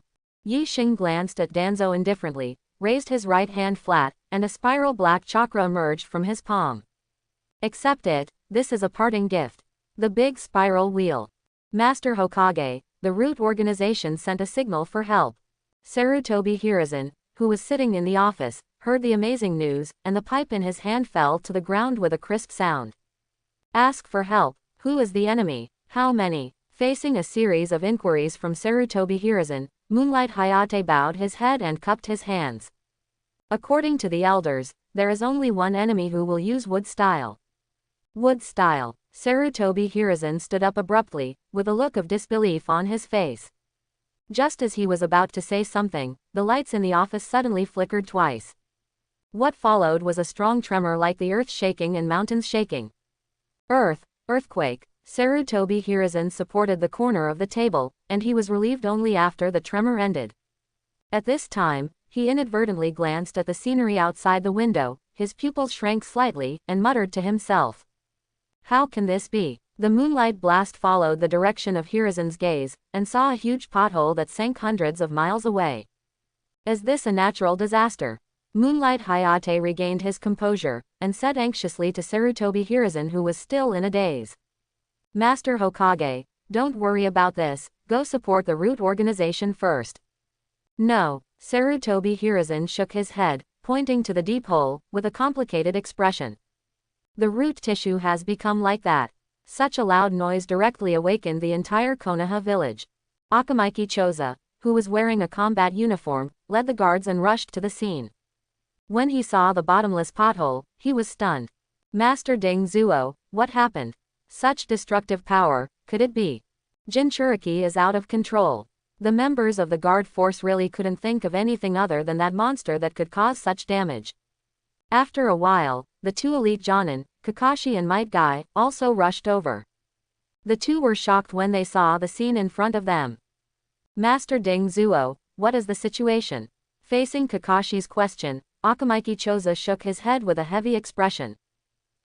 Yixing glanced at Danzo indifferently, raised his right hand flat, and a spiral black chakra emerged from his palm. "Accept it, this is a parting gift." The big spiral wheel. Master Hokage, the root organization sent a signal for help. Sarutobi Hiruzen, who was sitting in the office, heard the amazing news, and the pipe in his hand fell to the ground with a crisp sound. Ask for help. Who is the enemy? How many? Facing a series of inquiries from Sarutobi Hiruzen, Moonlight Hayate bowed his head and cupped his hands. According to the elders, there is only one enemy who will use wood style. Wood style. Sarutobi Hiruzen stood up abruptly, with a look of disbelief on his face. Just as he was about to say something, the lights in the office suddenly flickered twice. What followed was a strong tremor like the earth shaking and mountains shaking. Earthquake. Sarutobi Hiruzen supported the corner of the table, and he was relieved only after the tremor ended. At this time, he inadvertently glanced at the scenery outside the window, his pupils shrank slightly, and muttered to himself. How can this be? The moonlight blast followed the direction of Hiruzen's gaze, and saw a huge pothole that sank hundreds of miles away. Is this a natural disaster? Moonlight Hayate regained his composure, and said anxiously to Sarutobi Hiruzen, who was still in a daze. Master Hokage, don't worry about this, go support the root organization first. No. Sarutobi Hiruzen shook his head, pointing to the deep hole, with a complicated expression. The root tissue has become like that. Such a loud noise directly awakened the entire Konoha village. Akamaiki Choza, who was wearing a combat uniform, led the guards and rushed to the scene. When he saw the bottomless pothole, he was stunned. Master Ding Zuo, what happened? Such destructive power, could it be? Jinchuriki is out of control. The members of the guard force really couldn't think of anything other than that monster that could cause such damage. After a while, the two elite Jonin, Kakashi and Might Guy, also rushed over. The two were shocked when they saw the scene in front of them. Master Ding Zuo, what is the situation? Facing Kakashi's question, Akamaiki Choza shook his head with a heavy expression.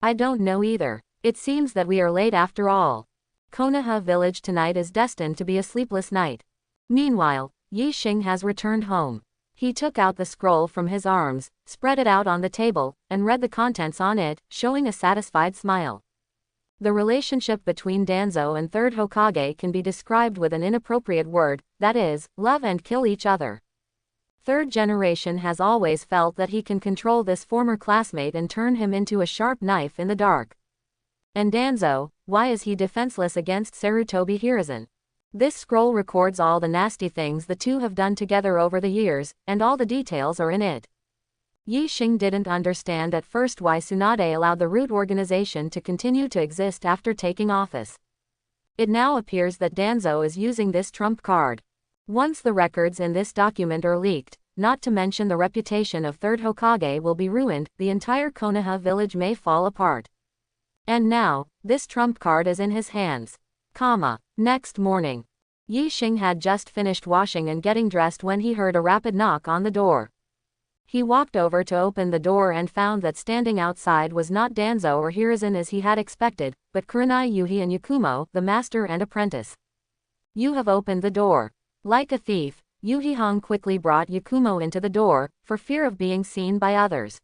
I don't know either. It seems that we are late after all. Konoha village tonight is destined to be a sleepless night. Meanwhile, Yixing has returned home. He took out the scroll from his arms, spread it out on the table, and read the contents on it, showing a satisfied smile. The relationship between Danzo and Third Hokage can be described with an inappropriate word, that is, love and kill each other. Third generation has always felt that he can control this former classmate and turn him into a sharp knife in the dark. And Danzo, why is he defenseless against Sarutobi Hiruzen? This scroll records all the nasty things the two have done together over the years, and all the details are in it. Yi Xing didn't understand at first why Tsunade allowed the root organization to continue to exist after taking office. It now appears that Danzo is using this trump card. Once the records in this document are leaked, not to mention the reputation of Third Hokage will be ruined, the entire Konoha village may fall apart. And now, this trump card is in his hands. Next morning. Yi Xing had just finished washing and getting dressed when he heard a rapid knock on the door. He walked over to open the door and found that standing outside was not Danzo or Hiruzen as he had expected, but Kurenai Yuhi and Yakumo, the master and apprentice. You have opened the door. Like a thief, Yuhi Hong quickly brought Yakumo into the door, for fear of being seen by others.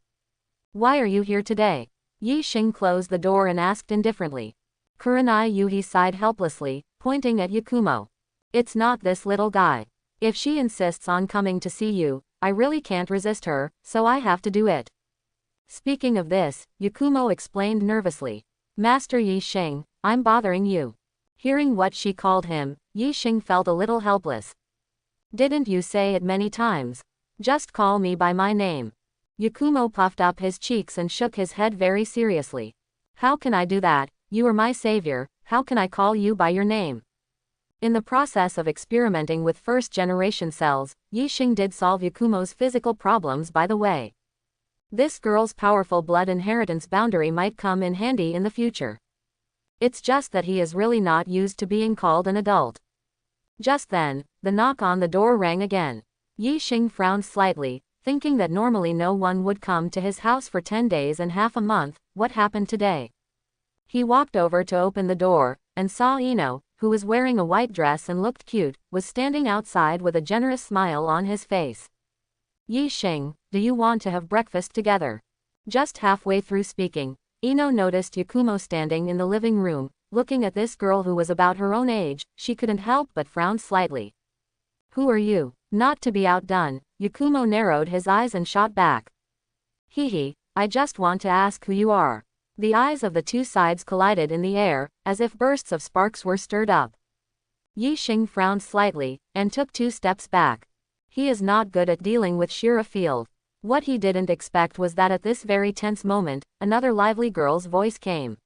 Why are you here today? Yi Xing closed the door and asked indifferently. Kurenai Yuhi sighed helplessly, pointing at Yakumo. It's not this little guy. If she insists on coming to see you, I really can't resist her, so I have to do it. Speaking of this, Yakumo explained nervously. Master Yi Xing, I'm bothering you. Hearing what she called him, Yi Xing felt a little helpless. Didn't you say it many times? Just call me by my name. Yakumo puffed up his cheeks and shook his head very seriously. How can I do that? You are my savior, how can I call you by your name? In the process of experimenting with first-generation cells, Yi Xing did solve Yakumo's physical problems by the way. This girl's powerful blood inheritance boundary might come in handy in the future. It's just that he is really not used to being called an adult. Just then, the knock on the door rang again. Yi Xing frowned slightly, thinking that normally no one would come to his house for 10 days and half a month. What happened today? He walked over to open the door, and saw Ino, who was wearing a white dress and looked cute, was standing outside with a generous smile on his face. Yi Xing, do you want to have breakfast together? Just halfway through speaking, Ino noticed Yakumo standing in the living room, looking at this girl who was about her own age. She couldn't help but frown slightly. Who are you? Not to be outdone, Yakumo narrowed his eyes and shot back. Hehe, I just want to ask who you are. The eyes of the two sides collided in the air, as if bursts of sparks were stirred up. Yi Xing frowned slightly, and took 2 steps back. He is not good at dealing with Shira Field. What he didn't expect was that at this very tense moment, another lively girl's voice came.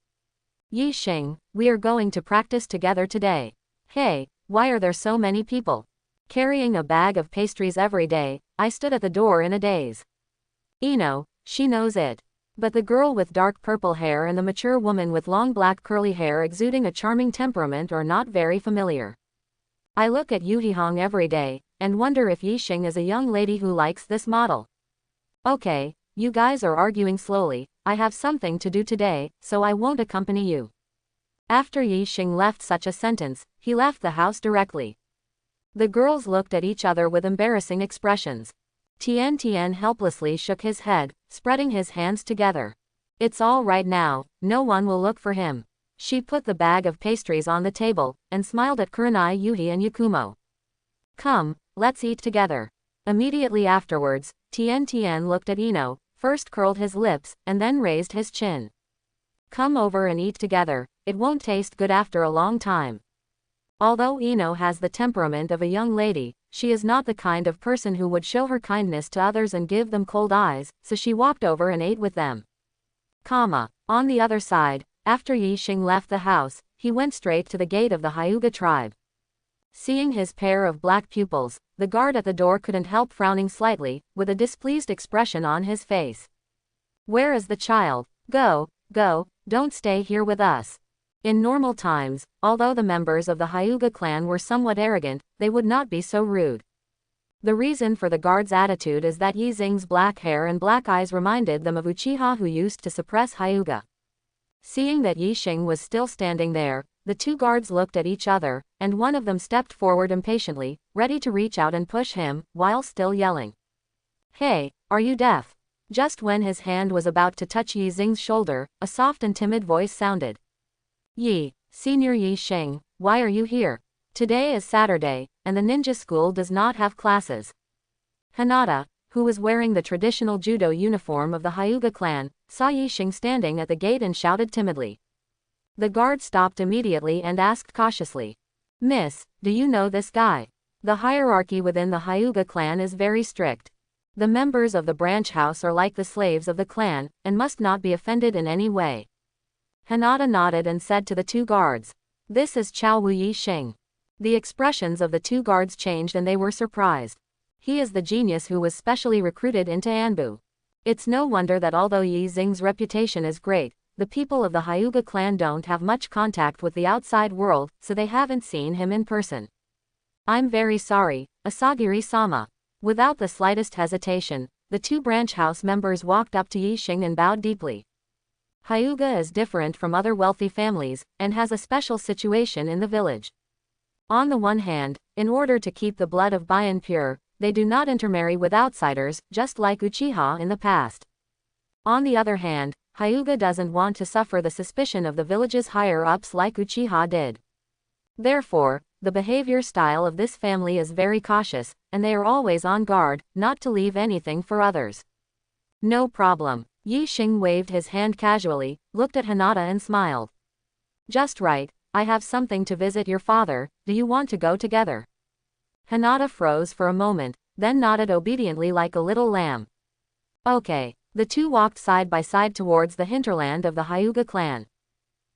Yi Xing, we are going to practice together today. Hey, why are there so many people? Carrying a bag of pastries every day, I stood at the door in a daze. Ino, she knows it. But the girl with dark purple hair and the mature woman with long black curly hair exuding a charming temperament are not very familiar. I look at Yuhi Hong every day, and wonder if Yi Xing is a young lady who likes this model. Okay, you guys are arguing slowly, I have something to do today, so I won't accompany you. After Yi Xing left such a sentence, he left the house directly. The girls looked at each other with embarrassing expressions. Tian Tian helplessly shook his head, spreading his hands together. It's all right now, no one will look for him. She put the bag of pastries on the table, and smiled at Kurenai Yuhi and Yakumo. Come, let's eat together. Immediately afterwards, Tian Tian looked at Ino, first curled his lips, and then raised his chin. Come over and eat together, it won't taste good after a long time. Although Ino has the temperament of a young lady, she is not the kind of person who would show her kindness to others and give them cold eyes, so she walked over and ate with them. On the other side, after Yi Xing left the house, he went straight to the gate of the Hyuga tribe. Seeing his pair of black pupils, the guard at the door couldn't help frowning slightly, with a displeased expression on his face. Where is the child? Go, don't stay here with us. In normal times, although the members of the Hyuga clan were somewhat arrogant, they would not be so rude. The reason for the guard's attitude is that Yi Xing's black hair and black eyes reminded them of Uchiha who used to suppress Hyuga. Seeing that Yi Xing was still standing there, the two guards looked at each other, and one of them stepped forward impatiently, ready to reach out and push him, while still yelling. Hey, are you deaf? Just when his hand was about to touch Yi Xing's shoulder, a soft and timid voice sounded. Senior Yi Xing, why are you here? Today is Saturday, and the ninja school does not have classes. Hinata, who was wearing the traditional judo uniform of the Hyuga clan, saw Yi Xing standing at the gate and shouted timidly. The guard stopped immediately and asked cautiously. Miss, do you know this guy? The hierarchy within the Hyuga clan is very strict. The members of the branch house are like the slaves of the clan, and must not be offended in any way. Hinata nodded and said to the two guards, "This is Chao Wu Yixing." The expressions of the two guards changed and they were surprised. He is the genius who was specially recruited into Anbu. It's no wonder that although Yi Xing's reputation is great, the people of the Hyuga clan don't have much contact with the outside world, so they haven't seen him in person. I'm very sorry, Asagiri-sama. Without the slightest hesitation, the two branch house members walked up to Yi Xing and bowed deeply. Hyuga is different from other wealthy families, and has a special situation in the village. On the one hand, in order to keep the blood of Bian pure, they do not intermarry with outsiders, just like Uchiha in the past. On the other hand, Hyuga doesn't want to suffer the suspicion of the village's higher-ups like Uchiha did. Therefore, the behavior style of this family is very cautious, and they are always on guard, not to leave anything for others. No problem. Yi Xing waved his hand casually, looked at Hinata and smiled. Just right, I have something to visit your father, do you want to go together? Hinata froze for a moment, then nodded obediently like a little lamb. Okay. The two walked side by side towards the hinterland of the Hyuga clan.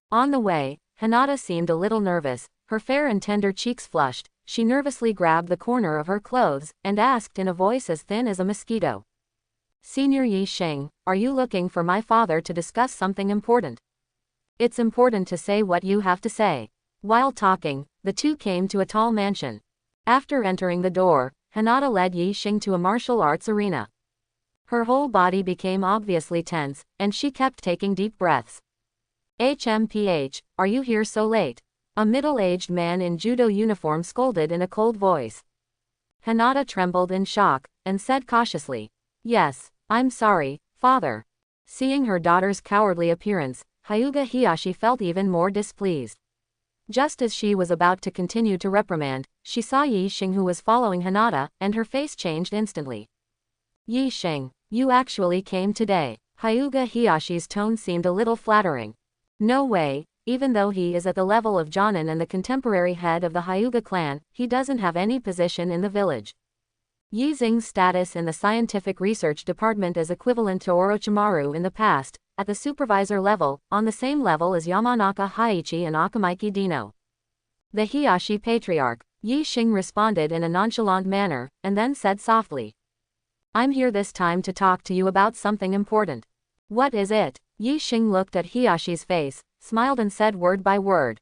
On the way, Hinata seemed a little nervous, her fair and tender cheeks flushed, she nervously grabbed the corner of her clothes, and asked in a voice as thin as a mosquito. Senior Yi Xing, are you looking for my father to discuss something important? It's important to say what you have to say. While talking, the two came to a tall mansion. After entering the door, Hinata led Yi Xing to a martial arts arena. Her whole body became obviously tense, and she kept taking deep breaths. HMPH, are you here so late? A middle-aged man in judo uniform scolded in a cold voice. Hinata trembled in shock, and said cautiously, Yes, I'm sorry, father. Seeing her daughter's cowardly appearance, Hyuga Hiyashi felt even more displeased. Just as she was about to continue to reprimand, she saw Yi Xing who was following Hinata, and her face changed instantly. Yi Xing, you actually came today. Hyuga Hiyashi's tone seemed a little flattering. No way, even though he is at the level of Jonin and the contemporary head of the Hyuga clan, he doesn't have any position in the village. Yi Xing's status in the scientific research department is equivalent to Orochimaru in the past, at the supervisor level, on the same level as Yamanaka Haichi and Akamaiki Dino. The Hiyashi patriarch, Yi Xing responded in a nonchalant manner, and then said softly, I'm here this time to talk to you about something important. What is it? Yi Xing looked at Hiyashi's face, smiled and said word by word.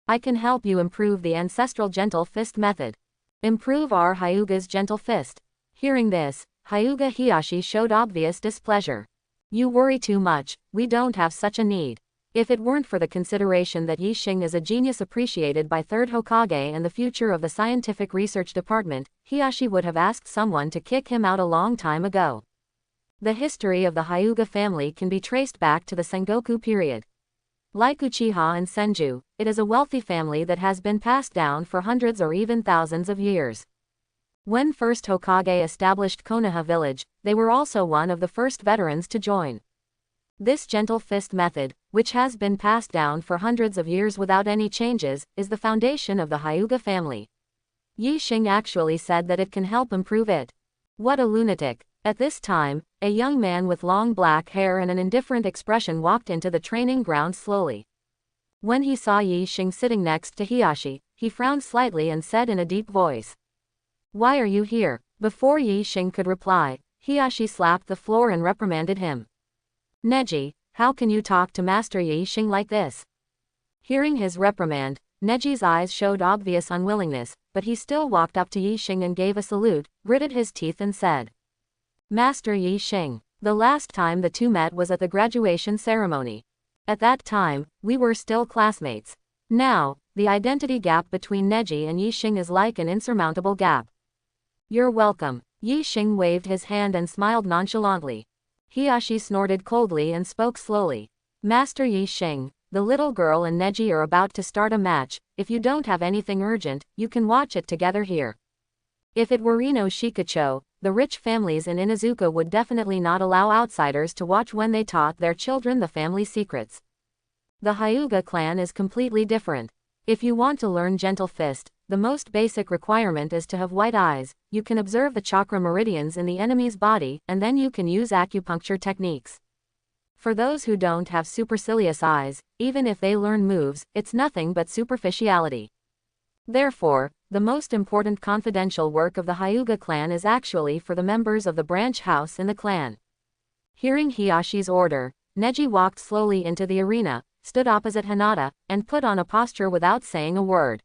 I can help you improve the ancestral gentle fist method. Improve our Hyuga's gentle fist. Hearing this, Hyuga Hiyashi showed obvious displeasure. You worry too much, we don't have such a need. If it weren't for the consideration that Yi Xing is a genius appreciated by 3rd Hokage and the future of the scientific research department, Hiyashi would have asked someone to kick him out a long time ago. The history of the Hyuga family can be traced back to the Sengoku period. Like Uchiha and Senju, it is a wealthy family that has been passed down for hundreds or even thousands of years. When 1st Hokage established Konoha village, they were also one of the first veterans to join. This gentle fist method, which has been passed down for hundreds of years without any changes, is the foundation of the Hyuga family. Yi Xing actually said that it can help improve it. What a lunatic. At this time, a young man with long black hair and an indifferent expression walked into the training ground slowly. When he saw Yi Xing sitting next to Hiyashi, he frowned slightly and said in a deep voice, Why are you here? Before Yi Xing could reply, Hiyashi slapped the floor and reprimanded him. Neji, how can you talk to Master Yi Xing like this? Hearing his reprimand, Neji's eyes showed obvious unwillingness, but he still walked up to Yi Xing and gave a salute, gritted his teeth and said, Master Yi Xing, the last time the two met was at the graduation ceremony. At that time, we were still classmates. Now, the identity gap between Neji and Yi Xing is like an insurmountable gap. You're welcome. Yi Xing waved his hand and smiled nonchalantly. Hiyashi snorted coldly and spoke slowly. Master Yi Xing, the little girl and Neji are about to start a match. If you don't have anything urgent, you can watch it together here. If it were Ino Shikacho, the rich families in Inazuka would definitely not allow outsiders to watch when they taught their children the family secrets. The Hyuga clan is completely different. If you want to learn Gentle Fist, the most basic requirement is to have white eyes. You can observe the chakra meridians in the enemy's body, and then you can use acupuncture techniques. For those who don't have supercilious eyes, even if they learn moves, it's nothing but superficiality. Therefore, the most important confidential work of the Hyuga clan is actually for the members of the branch house in the clan. Hearing Hiyashi's order, Neji walked slowly into the arena, stood opposite Hinata, and put on a posture without saying a word.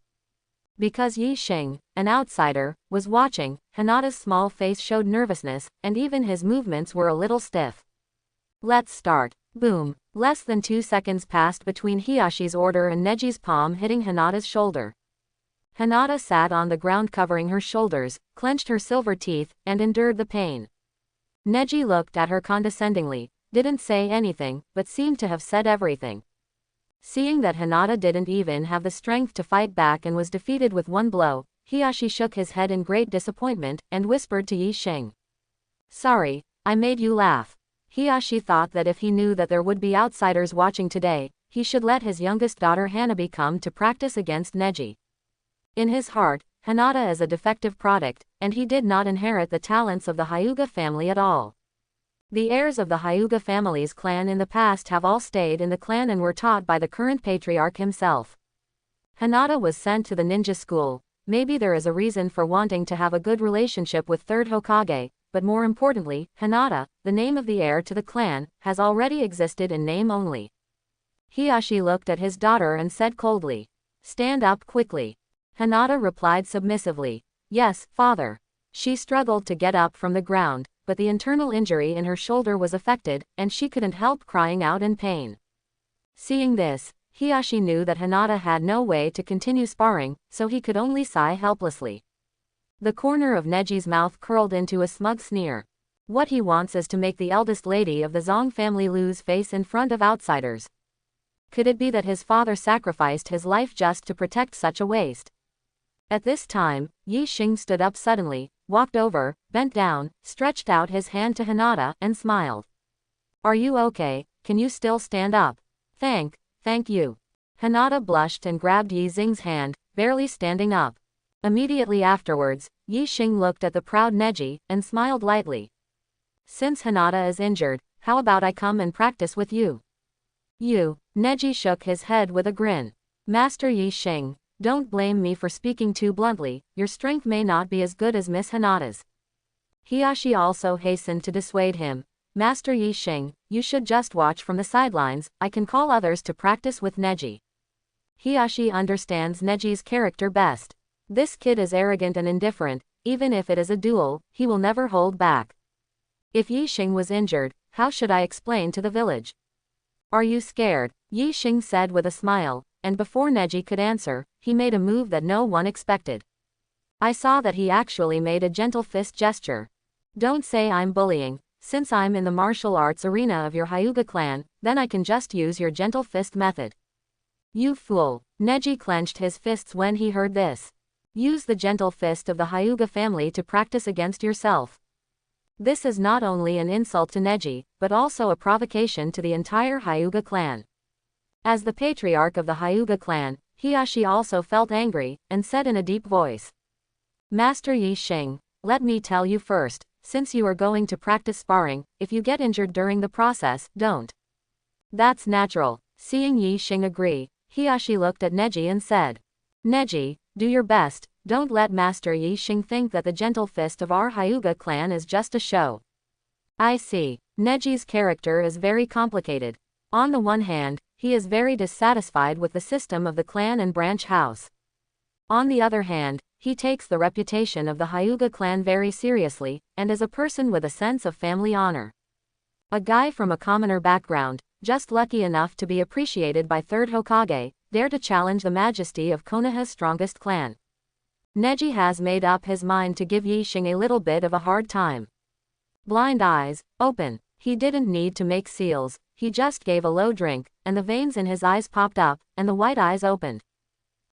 Because Yi Xing, an outsider, was watching, Hinata's small face showed nervousness, and even his movements were a little stiff. Let's start. Boom. Less than 2 seconds passed between Hiyashi's order and Neji's palm hitting Hinata's shoulder. Hinata sat on the ground covering her shoulders, clenched her silver teeth, and endured the pain. Neji looked at her condescendingly, didn't say anything, but seemed to have said everything. Seeing that Hinata didn't even have the strength to fight back and was defeated with one blow, Hiyashi shook his head in great disappointment, and whispered to Yi Xing. Sorry, I made you laugh. Hiyashi thought that if he knew that there would be outsiders watching today, he should let his youngest daughter Hanabi come to practice against Neji. In his heart, Hinata is a defective product, and he did not inherit the talents of the Hyuga family at all. The heirs of the Hyuga family's clan in the past have all stayed in the clan and were taught by the current patriarch himself. Hinata was sent to the ninja school. Maybe there is a reason for wanting to have a good relationship with third Hokage, but more importantly, Hinata, the name of the heir to the clan, has already existed in name only. Hiyashi looked at his daughter and said coldly, "Stand up quickly." Hinata replied submissively, "Yes, father." She struggled to get up from the ground, but the internal injury in her shoulder was affected, and she couldn't help crying out in pain. Seeing this, Hiyashi knew that Hinata had no way to continue sparring, so he could only sigh helplessly. The corner of Neji's mouth curled into a smug sneer. What he wants is to make the eldest lady of the Zong family lose face in front of outsiders. Could it be that his father sacrificed his life just to protect such a waste? At this time, Yi Xing stood up suddenly, walked over, bent down, stretched out his hand to Hinata, and smiled. "Are you okay? Can you still stand up?" Thank you." Hinata blushed and grabbed Yi Xing's hand, barely standing up. Immediately afterwards, Yi Xing looked at the proud Neji, and smiled lightly. "Since Hinata is injured, how about I come and practice with you?" "You?" Neji shook his head with a grin. "Master Yi Xing, don't blame me for speaking too bluntly, your strength may not be as good as Miss Hinata's." Hiyashi also hastened to dissuade him. "Master Yi Xing, you should just watch from the sidelines, I can call others to practice with Neji." Hiyashi understands Neji's character best. This kid is arrogant and indifferent, even if it is a duel, he will never hold back. If Yi Xing was injured, how should I explain to the village? "Are you scared?" Yi Xing said with a smile, and before Neji could answer, he made a move that no one expected. I saw that he actually made a gentle fist gesture. "Don't say I'm bullying. Since I'm in the martial arts arena of your Hyuga clan, then I can just use your gentle fist method." "You fool." Neji clenched his fists when he heard this. "Use the gentle fist of the Hyuga family to practice against yourself." This is not only an insult to Neji, but also a provocation to the entire Hyuga clan. As the patriarch of the Hyuga clan, Hiyashi also felt angry, and said in a deep voice, "Master Yi Xing, let me tell you first, since you are going to practice sparring, if you get injured during the process, don't." "That's natural." Seeing Yi Xing agree, Hiyashi looked at Neji and said, "Neji, do your best, don't let Master Yi Xing think that the gentle fist of our Hyuga clan is just a show." I see. Neji's character is very complicated. On the one hand, he is very dissatisfied with the system of the clan and branch house. On the other hand, he takes the reputation of the Hyuga clan very seriously, and is a person with a sense of family honor. A guy from a commoner background, just lucky enough to be appreciated by third Hokage, dare to challenge the majesty of Konoha's strongest clan. Neji has made up his mind to give Yi Xing a little bit of a hard time. Blind eyes, open. He didn't need to make seals, he just gave a low drink, and the veins in his eyes popped up, and the white eyes opened.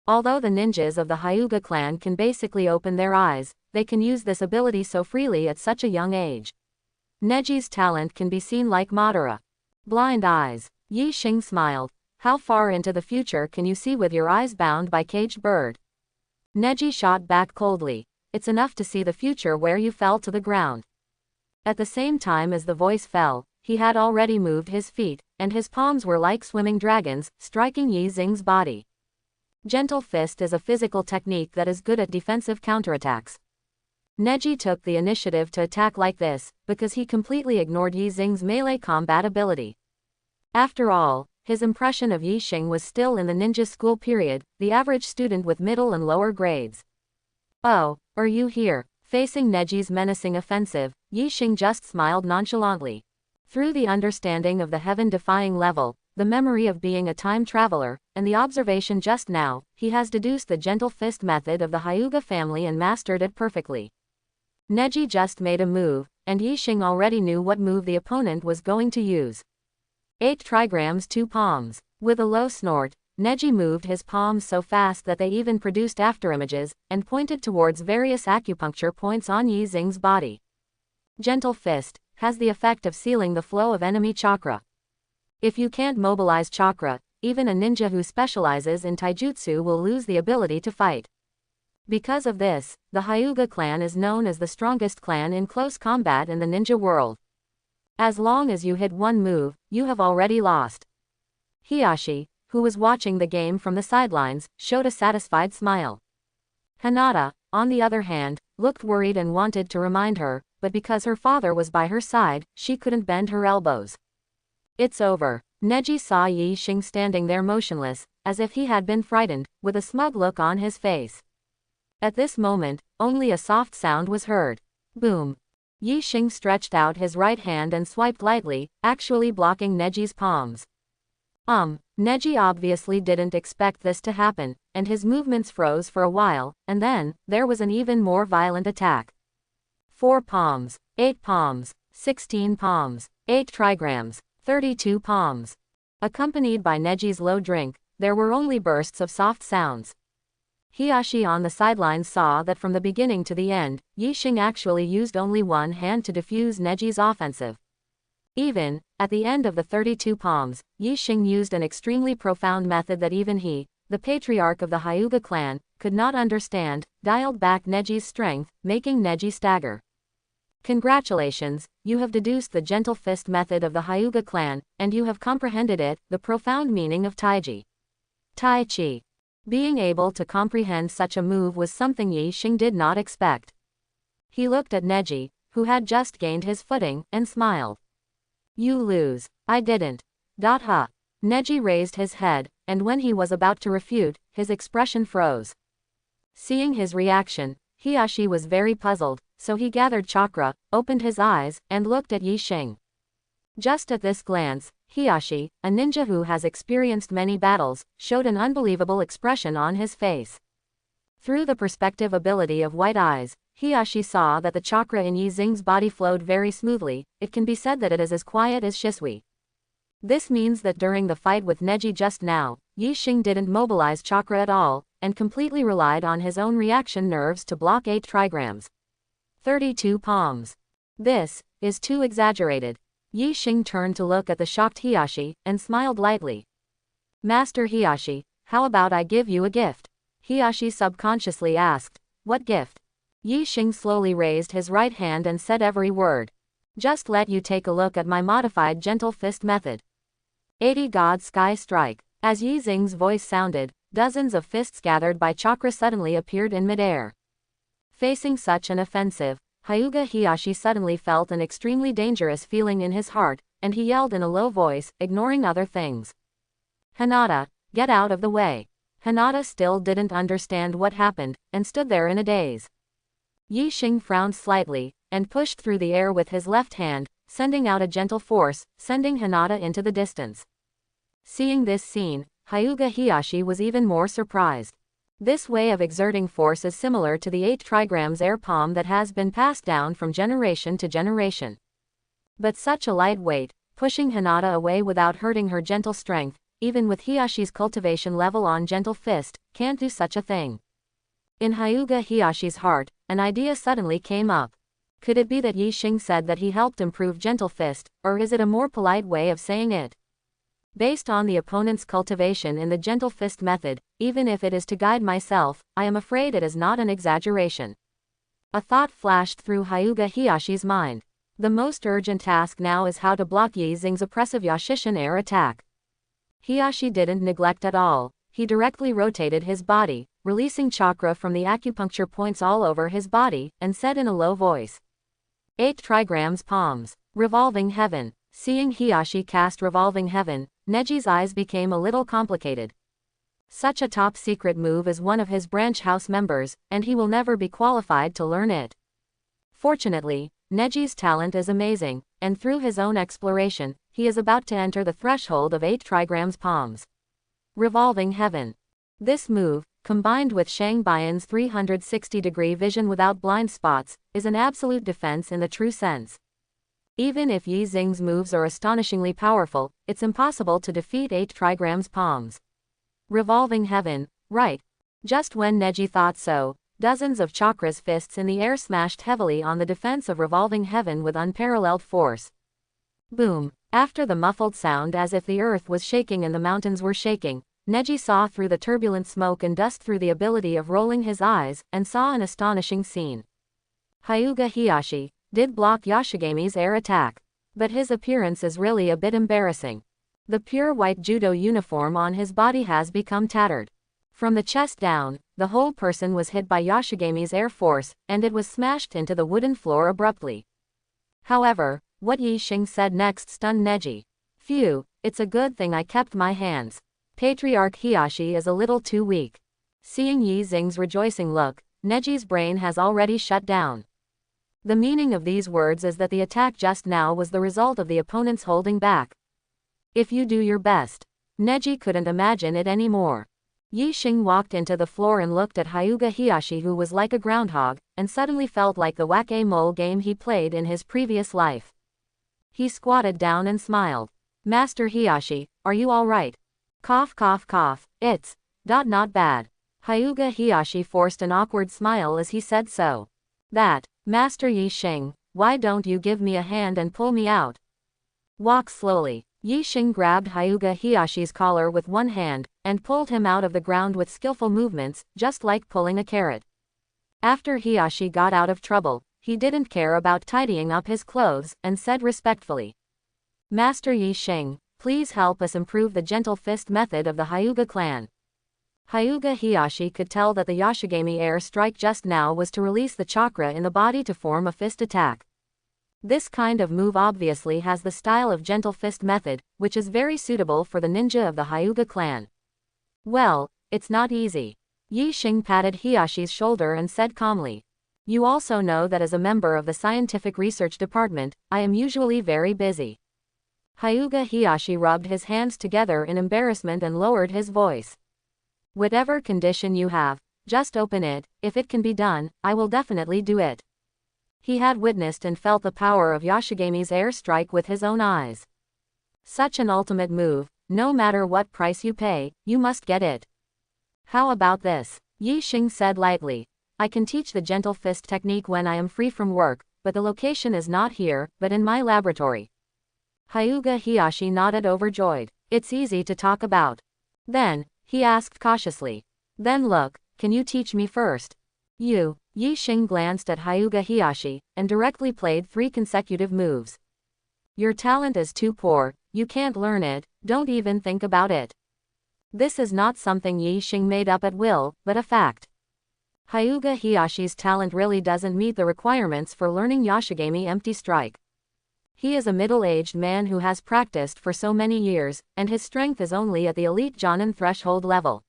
Although the ninjas of the Hyuga clan can basically open their eyes, they can use this ability so freely at such a young age. Neji's talent can be seen like Madara. Blind eyes. Yi Xing smiled. How far into the future can you see with your eyes bound by caged bird? Neji shot back coldly. It's enough to see the future where you fell to the ground. At the same time as the voice fell, he had already moved his feet, and his palms were like swimming dragons, striking Yi Xing's body. Gentle Fist is a physical technique that is good at defensive counterattacks. Neji took the initiative to attack like this, because he completely ignored Yi Xing's melee combat ability. After all, his impression of Yi Xing was still in the ninja school period, the average student with middle and lower grades. Oh, are you here? Facing Neji's menacing offensive, Yi Xing just smiled nonchalantly. Through the understanding of the heaven-defying level, the memory of being a time traveler, and the observation just now, he has deduced the gentle fist method of the Hyuga family and mastered it perfectly. Neji just made a move, and Yi Xing already knew what move the opponent was going to use. 8 trigrams 2 palms. With a low snort, Neji moved his palms so fast that they even produced afterimages, and pointed towards various acupuncture points on Yi Xing's body. Gentle Fist has the effect of sealing the flow of enemy chakra. If you can't mobilize chakra, even a ninja who specializes in taijutsu will lose the ability to fight. Because of this, the Hyuga clan is known as the strongest clan in close combat in the ninja world. As long as you hit one move, you have already lost. Hiyashi, who was watching the game from the sidelines, showed a satisfied smile. Hinata, on the other hand, looked worried and wanted to remind her, but because her father was by her side, she couldn't bend her elbows. It's over. Neji saw Yi Xing standing there motionless, as if he had been frightened, with a smug look on his face. At this moment, only a soft sound was heard. Boom. Yi Xing stretched out his right hand and swiped lightly, actually blocking Neji's palms. Neji obviously didn't expect this to happen, and his movements froze for a while, and then, there was an even more violent attack. 4 palms, 8 palms, 16 palms, 8 trigrams, 32 palms. Accompanied by Neji's low drink, there were only bursts of soft sounds. Hiyashi on the sidelines saw that from the beginning to the end, Yi Xing actually used only one hand to defuse Neji's offensive. Even, at the end of the 32 palms, Yi Xing used an extremely profound method that even he, the patriarch of the Hyuga clan, could not understand, dialed back Neji's strength, making Neji stagger. Congratulations, you have deduced the gentle fist method of the Hyuga clan, and you have comprehended it, the profound meaning of Tai Chi. Being able to comprehend such a move was something Yi Xing did not expect. He looked at Neji, who had just gained his footing, and smiled. You lose. I didn't. Neji raised his head, and when he was about to refute, his expression froze. Seeing his reaction, Hiyashi was very puzzled, so he gathered chakra, opened his eyes, and looked at Yi Xing. Just at this glance, Hiyashi, a ninja who has experienced many battles, showed an unbelievable expression on his face. Through the perspective ability of white eyes, Hiyashi saw that the chakra in Yi Xing's body flowed very smoothly. It can be said that it is as quiet as Shisui. This means that during the fight with Neji just now, Yi Xing didn't mobilize chakra at all, and completely relied on his own reaction nerves to block 8 trigrams. 32 palms. This is too exaggerated. Yi Xing turned to look at the shocked Hiyashi, and smiled lightly. Master Hiyashi, how about I give you a gift? Hiyashi subconsciously asked. What gift? Yi Xing slowly raised his right hand and said every word. Just let you take a look at my modified gentle fist method. 80 God Sky Strike. As Yi Xing's voice sounded, dozens of fists gathered by chakra suddenly appeared in midair. Facing such an offensive, Hyuga Hiyashi suddenly felt an extremely dangerous feeling in his heart, and he yelled in a low voice, ignoring other things. Hinata, get out of the way. Hinata still didn't understand what happened, and stood there in a daze. Yi Xing frowned slightly, and pushed through the air with his left hand, sending out a gentle force, sending Hinata into the distance. Seeing this scene, Hyuga Hiyashi was even more surprised. This way of exerting force is similar to the 8 trigrams air palm that has been passed down from generation to generation. But such a light weight, pushing Hinata away without hurting her gentle strength, even with Hiyashi's cultivation level on gentle fist, can't do such a thing. In Hyuga Hiyashi's heart, an idea suddenly came up. Could it be that Yi Xing said that he helped improve gentle fist, or is it a more polite way of saying it? Based on the opponent's cultivation in the gentle fist method, even if it is to guide myself, I am afraid it is not an exaggeration. A thought flashed through Hyuga Hiyashi's mind. The most urgent task now is how to block Yi Xing's oppressive Yashishin air attack. Hiyashi didn't neglect at all. He directly rotated his body, releasing chakra from the acupuncture points all over his body, and said in a low voice. 8 trigrams palms. Revolving heaven. Seeing Hiyashi cast revolving heaven, Neji's eyes became a little complicated. Such a top-secret move is one of his branch house members, and he will never be qualified to learn it. Fortunately, Neji's talent is amazing, and through his own exploration, he is about to enter the threshold of 8 trigrams palms. Revolving heaven. This move, combined with Shang Bian's 360-degree vision without blind spots, is an absolute defense in the true sense. Even if Yi Xing's moves are astonishingly powerful, it's impossible to defeat 8 trigrams palms. Revolving heaven, right. Just when Neji thought so, dozens of chakras fists in the air smashed heavily on the defense of revolving heaven with unparalleled force. Boom. After the muffled sound as if the earth was shaking and the mountains were shaking, Neji saw through the turbulent smoke and dust through the ability of rolling his eyes, and saw an astonishing scene. Hyuga Hiyashi did block Yashigami's air attack. But his appearance is really a bit embarrassing. The pure white judo uniform on his body has become tattered. From the chest down, the whole person was hit by Yashigami's air force, and it was smashed into the wooden floor abruptly. However, what Yi Xing said next stunned Neji. Phew, it's a good thing I kept my hands. Patriarch Hiyashi is a little too weak. Seeing Yi Xing's rejoicing look, Neji's brain has already shut down. The meaning of these words is that the attack just now was the result of the opponent's holding back. If you do your best. Neji couldn't imagine it anymore. Yi Xing walked into the floor and looked at Hyuga Hiyashi, who was like a groundhog, and suddenly felt like the whack-a-mole game he played in his previous life. He squatted down and smiled. Master Hiyashi, are you all right? Cough cough cough, it's not bad. Hyuga Hiyashi forced an awkward smile as he said so. That, Master Yi Xing, why don't you give me a hand and pull me out? Walk slowly. Yi Xing grabbed Hyuga Hiyashi's collar with one hand, and pulled him out of the ground with skillful movements, just like pulling a carrot. After Hiyashi got out of trouble, he didn't care about tidying up his clothes, and said respectfully. Master Yi Xing, please help us improve the gentle fist method of the Hyuga clan. Hyuga Hiyashi could tell that the Yashigami air strike just now was to release the chakra in the body to form a fist attack. This kind of move obviously has the style of gentle fist method, which is very suitable for the ninja of the Hyuga clan. Well, it's not easy. Yi Xing patted Hiyashi's shoulder and said calmly. You also know that as a member of the scientific research department, I am usually very busy. Hyuga Hiyashi rubbed his hands together in embarrassment and lowered his voice. Whatever condition you have, just open it. If it can be done, I will definitely do it. He had witnessed and felt the power of Yashigami's air strike with his own eyes. Such an ultimate move, no matter what price you pay, you must get it. How about this? Yi Xing said lightly. I can teach the gentle fist technique when I am free from work, but the location is not here, but in my laboratory. Hyuga Hiyashi nodded overjoyed. It's easy to talk about. Then, he asked cautiously. Then look, can you teach me first? You. Yi Xing glanced at Hyuga Hiyashi, and directly played 3 consecutive moves. Your talent is too poor, you can't learn it, don't even think about it. This is not something Yi Xing made up at will, but a fact. Hyuga Hiyashi's talent really doesn't meet the requirements for learning Yashigami empty strike. He is a middle-aged man who has practiced for so many years, and his strength is only at the elite Jonin threshold level.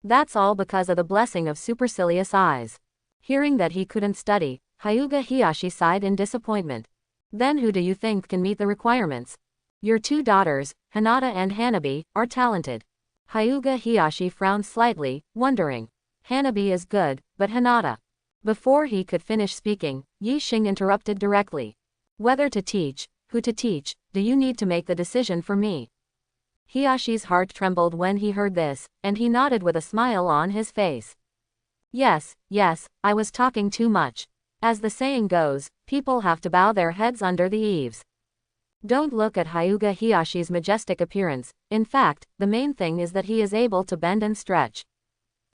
That's all because of the blessing of supercilious eyes. Hearing that he couldn't study, Hyuga Hiyashi sighed in disappointment. Then who do you think can meet the requirements? Your 2 daughters, Hinata and Hanabi, are talented. Hyuga Hiyashi frowned slightly, wondering. Hanabi is good, but Hinata. Before he could finish speaking, Yi Xing interrupted directly. Whether to teach, who to teach, do you need to make the decision for me? Hiyashi's heart trembled when he heard this, and he nodded with a smile on his face. Yes, I was talking too much. As the saying goes, people have to bow their heads under the eaves. Don't look at Hyuga Hiyashi's majestic appearance, in fact, the main thing is that he is able to bend and stretch.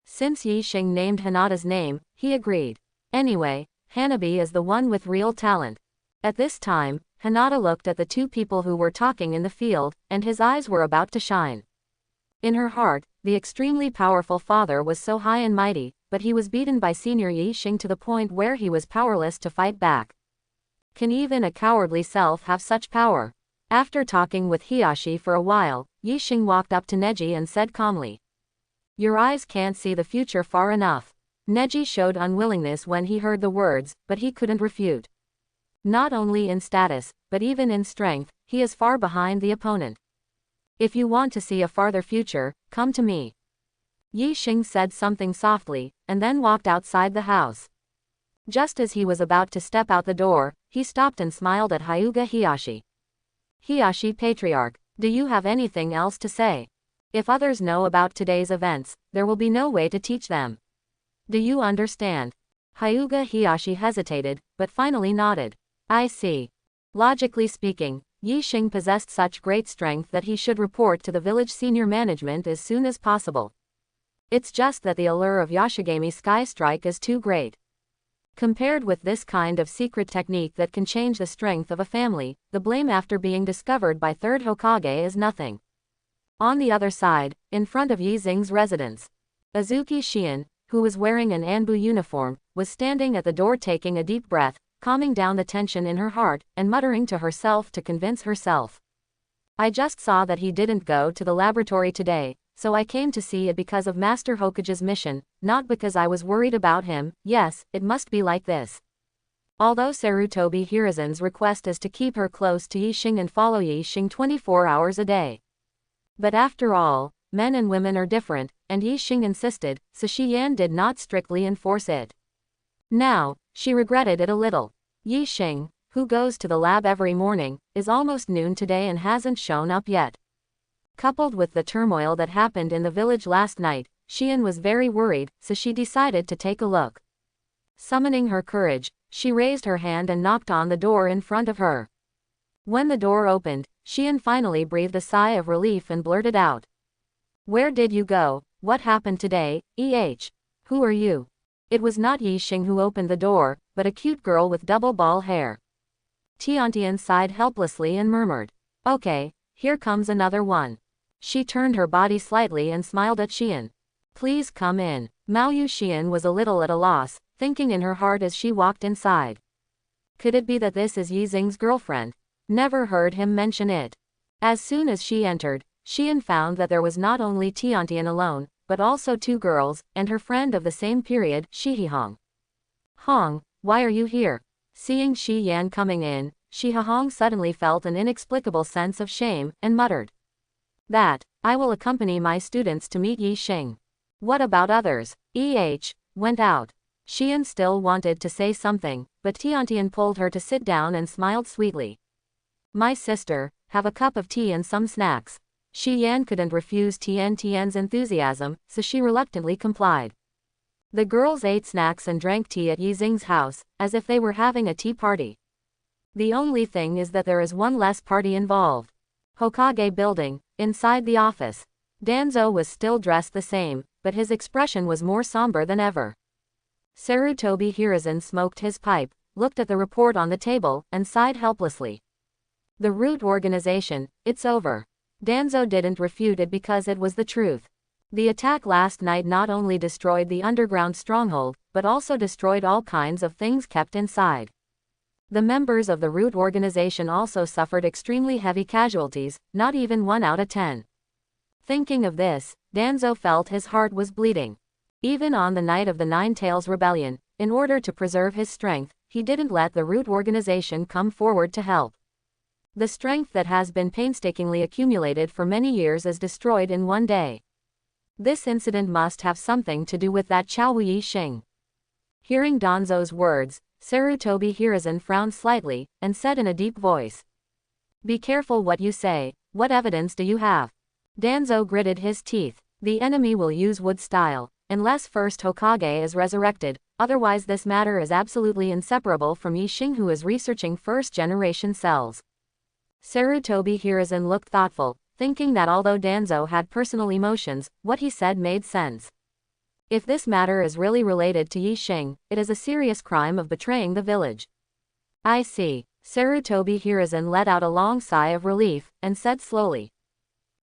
Since Yi Xing named Hinata's name, he agreed. Anyway, Hanabi is the one with real talent. At this time, Hinata looked at the two people who were talking in the field, and his eyes were about to shine. In her heart, the extremely powerful father was so high and mighty, but he was beaten by senior Yi Xing to the point where he was powerless to fight back. Can even a cowardly self have such power? After talking with Hiyashi for a while, Yi Xing walked up to Neji and said calmly, "Your eyes can't see the future far enough." Neji showed unwillingness when he heard the words, but he couldn't refute. Not only in status, but even in strength, he is far behind the opponent. If you want to see a farther future, come to me. Yi Xing said something softly, and then walked outside the house. Just as he was about to step out the door, he stopped and smiled at Hyuga Hiyashi. "Hiyashi Patriarch, do you have anything else to say? If others know about today's events, there will be no way to teach them. Do you understand?" Hyuga Hiyashi hesitated, but finally nodded. "I see. Logically speaking, Yi Xing possessed such great strength that he should report to the village senior management as soon as possible. It's just that the allure of Yashigami Sky Strike is too great. Compared with this kind of secret technique that can change the strength of a family, the blame after being discovered by third Hokage is nothing." On the other side, in front of Yi Xing's residence, Azuki Shion, who was wearing an Anbu uniform, was standing at the door taking a deep breath, calming down the tension in her heart, and muttering to herself to convince herself. "I just saw that he didn't go to the laboratory today, so I came to see it because of Master Hokage's mission, not because I was worried about him. Yes, it must be like this." Although Sarutobi Hiruzen's request is to keep her close to Yi Xing and follow Yi Xing 24 hours a day. But after all, men and women are different, and Yi Xing insisted, so Shi Yan did not strictly enforce it. Now, she regretted it a little. Yi Xing, who goes to the lab every morning, is almost noon today and hasn't shown up yet. Coupled with the turmoil that happened in the village last night, Xian was very worried, so she decided to take a look. Summoning her courage, she raised her hand and knocked on the door in front of her. When the door opened, Xian finally breathed a sigh of relief and blurted out, "Where did you go? What happened today? Who are you?" It was not Yi Xing who opened the door, but a cute girl with double ball hair. Tiantian sighed helplessly and murmured, "Okay, here comes another one." She turned her body slightly and smiled at Xian. "Please come in." Maoyu Xian was a little at a loss, thinking in her heart as she walked inside. Could it be that this is Yi Xing's girlfriend? Never heard him mention it. As soon as she entered, Xian found that there was not only Tiantian alone, but also two girls, and her friend of the same period, Shihihong. "Hong, why are you here?" Seeing Shi Yan coming in, Shihihong suddenly felt an inexplicable sense of shame, and muttered, "That, I will accompany my students to meet Yi Xing." "What about others?" Went out. Xian still wanted to say something, but Tiantian pulled her to sit down and smiled sweetly. "My sister, have a cup of tea and some snacks." Shi Yan couldn't refuse Tiantian's enthusiasm, so she reluctantly complied. The girls ate snacks and drank tea at Yi Xing's house, as if they were having a tea party. The only thing is that there is one less party involved. Hokage building, inside the office. Danzo was still dressed the same, but his expression was more somber than ever. Sarutobi Hiruzen smoked his pipe, looked at the report on the table, and sighed helplessly. The root organization, it's over. Danzo didn't refute it because it was the truth. The attack last night not only destroyed the underground stronghold, but also destroyed all kinds of things kept inside. The members of the root organization also suffered extremely heavy casualties, not even 1 out of 10. Thinking of this, Danzo felt his heart was bleeding. Even on the night of the Nine Tails Rebellion, in order to preserve his strength, he didn't let the root organization come forward to help. The strength that has been painstakingly accumulated for many years is destroyed in one day. This incident must have something to do with that Qiao Yi Xing. Hearing Danzo's words, Sarutobi Hiruzen frowned slightly, and said in a deep voice, "Be careful what you say. What evidence do you have?" Danzo gritted his teeth. "The enemy will use wood style, unless first Hokage is resurrected, otherwise this matter is absolutely inseparable from Yi Xing who is researching first-generation cells." Sarutobi Hiruzen looked thoughtful, thinking that although Danzo had personal emotions, what he said made sense. If this matter is really related to Yi Xing, it is a serious crime of betraying the village. I see. Sarutobi Hiruzen let out a long sigh of relief, and said slowly.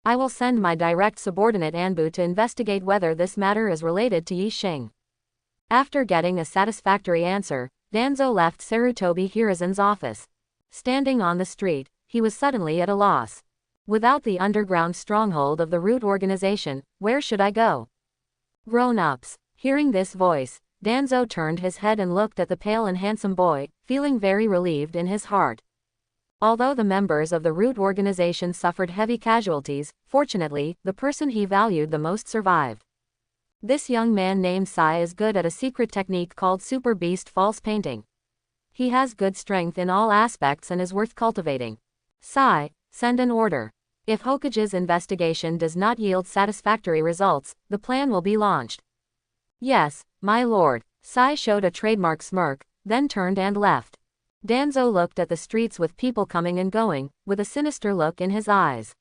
I will send my direct subordinate Anbu to investigate whether this matter is related to Yi Xing. After getting a satisfactory answer, Danzo left Sarutobi Hiruzen's office. Standing on the street, he was suddenly at a loss. Without the underground stronghold of the root organization, where should I go? Grown-ups. Hearing this voice, Danzo turned his head and looked at the pale and handsome boy, feeling very relieved in his heart. Although the members of the root organization suffered heavy casualties, fortunately, the person he valued the most survived. This young man named Sai is good at a secret technique called Super Beast False Painting. He has good strength in all aspects and is worth cultivating. Sai, send an order. If Hokage's investigation does not yield satisfactory results, the plan will be launched. Yes, my lord. Sai showed a trademark smirk, then turned and left. Danzo looked at the streets with people coming and going, with a sinister look in his eyes.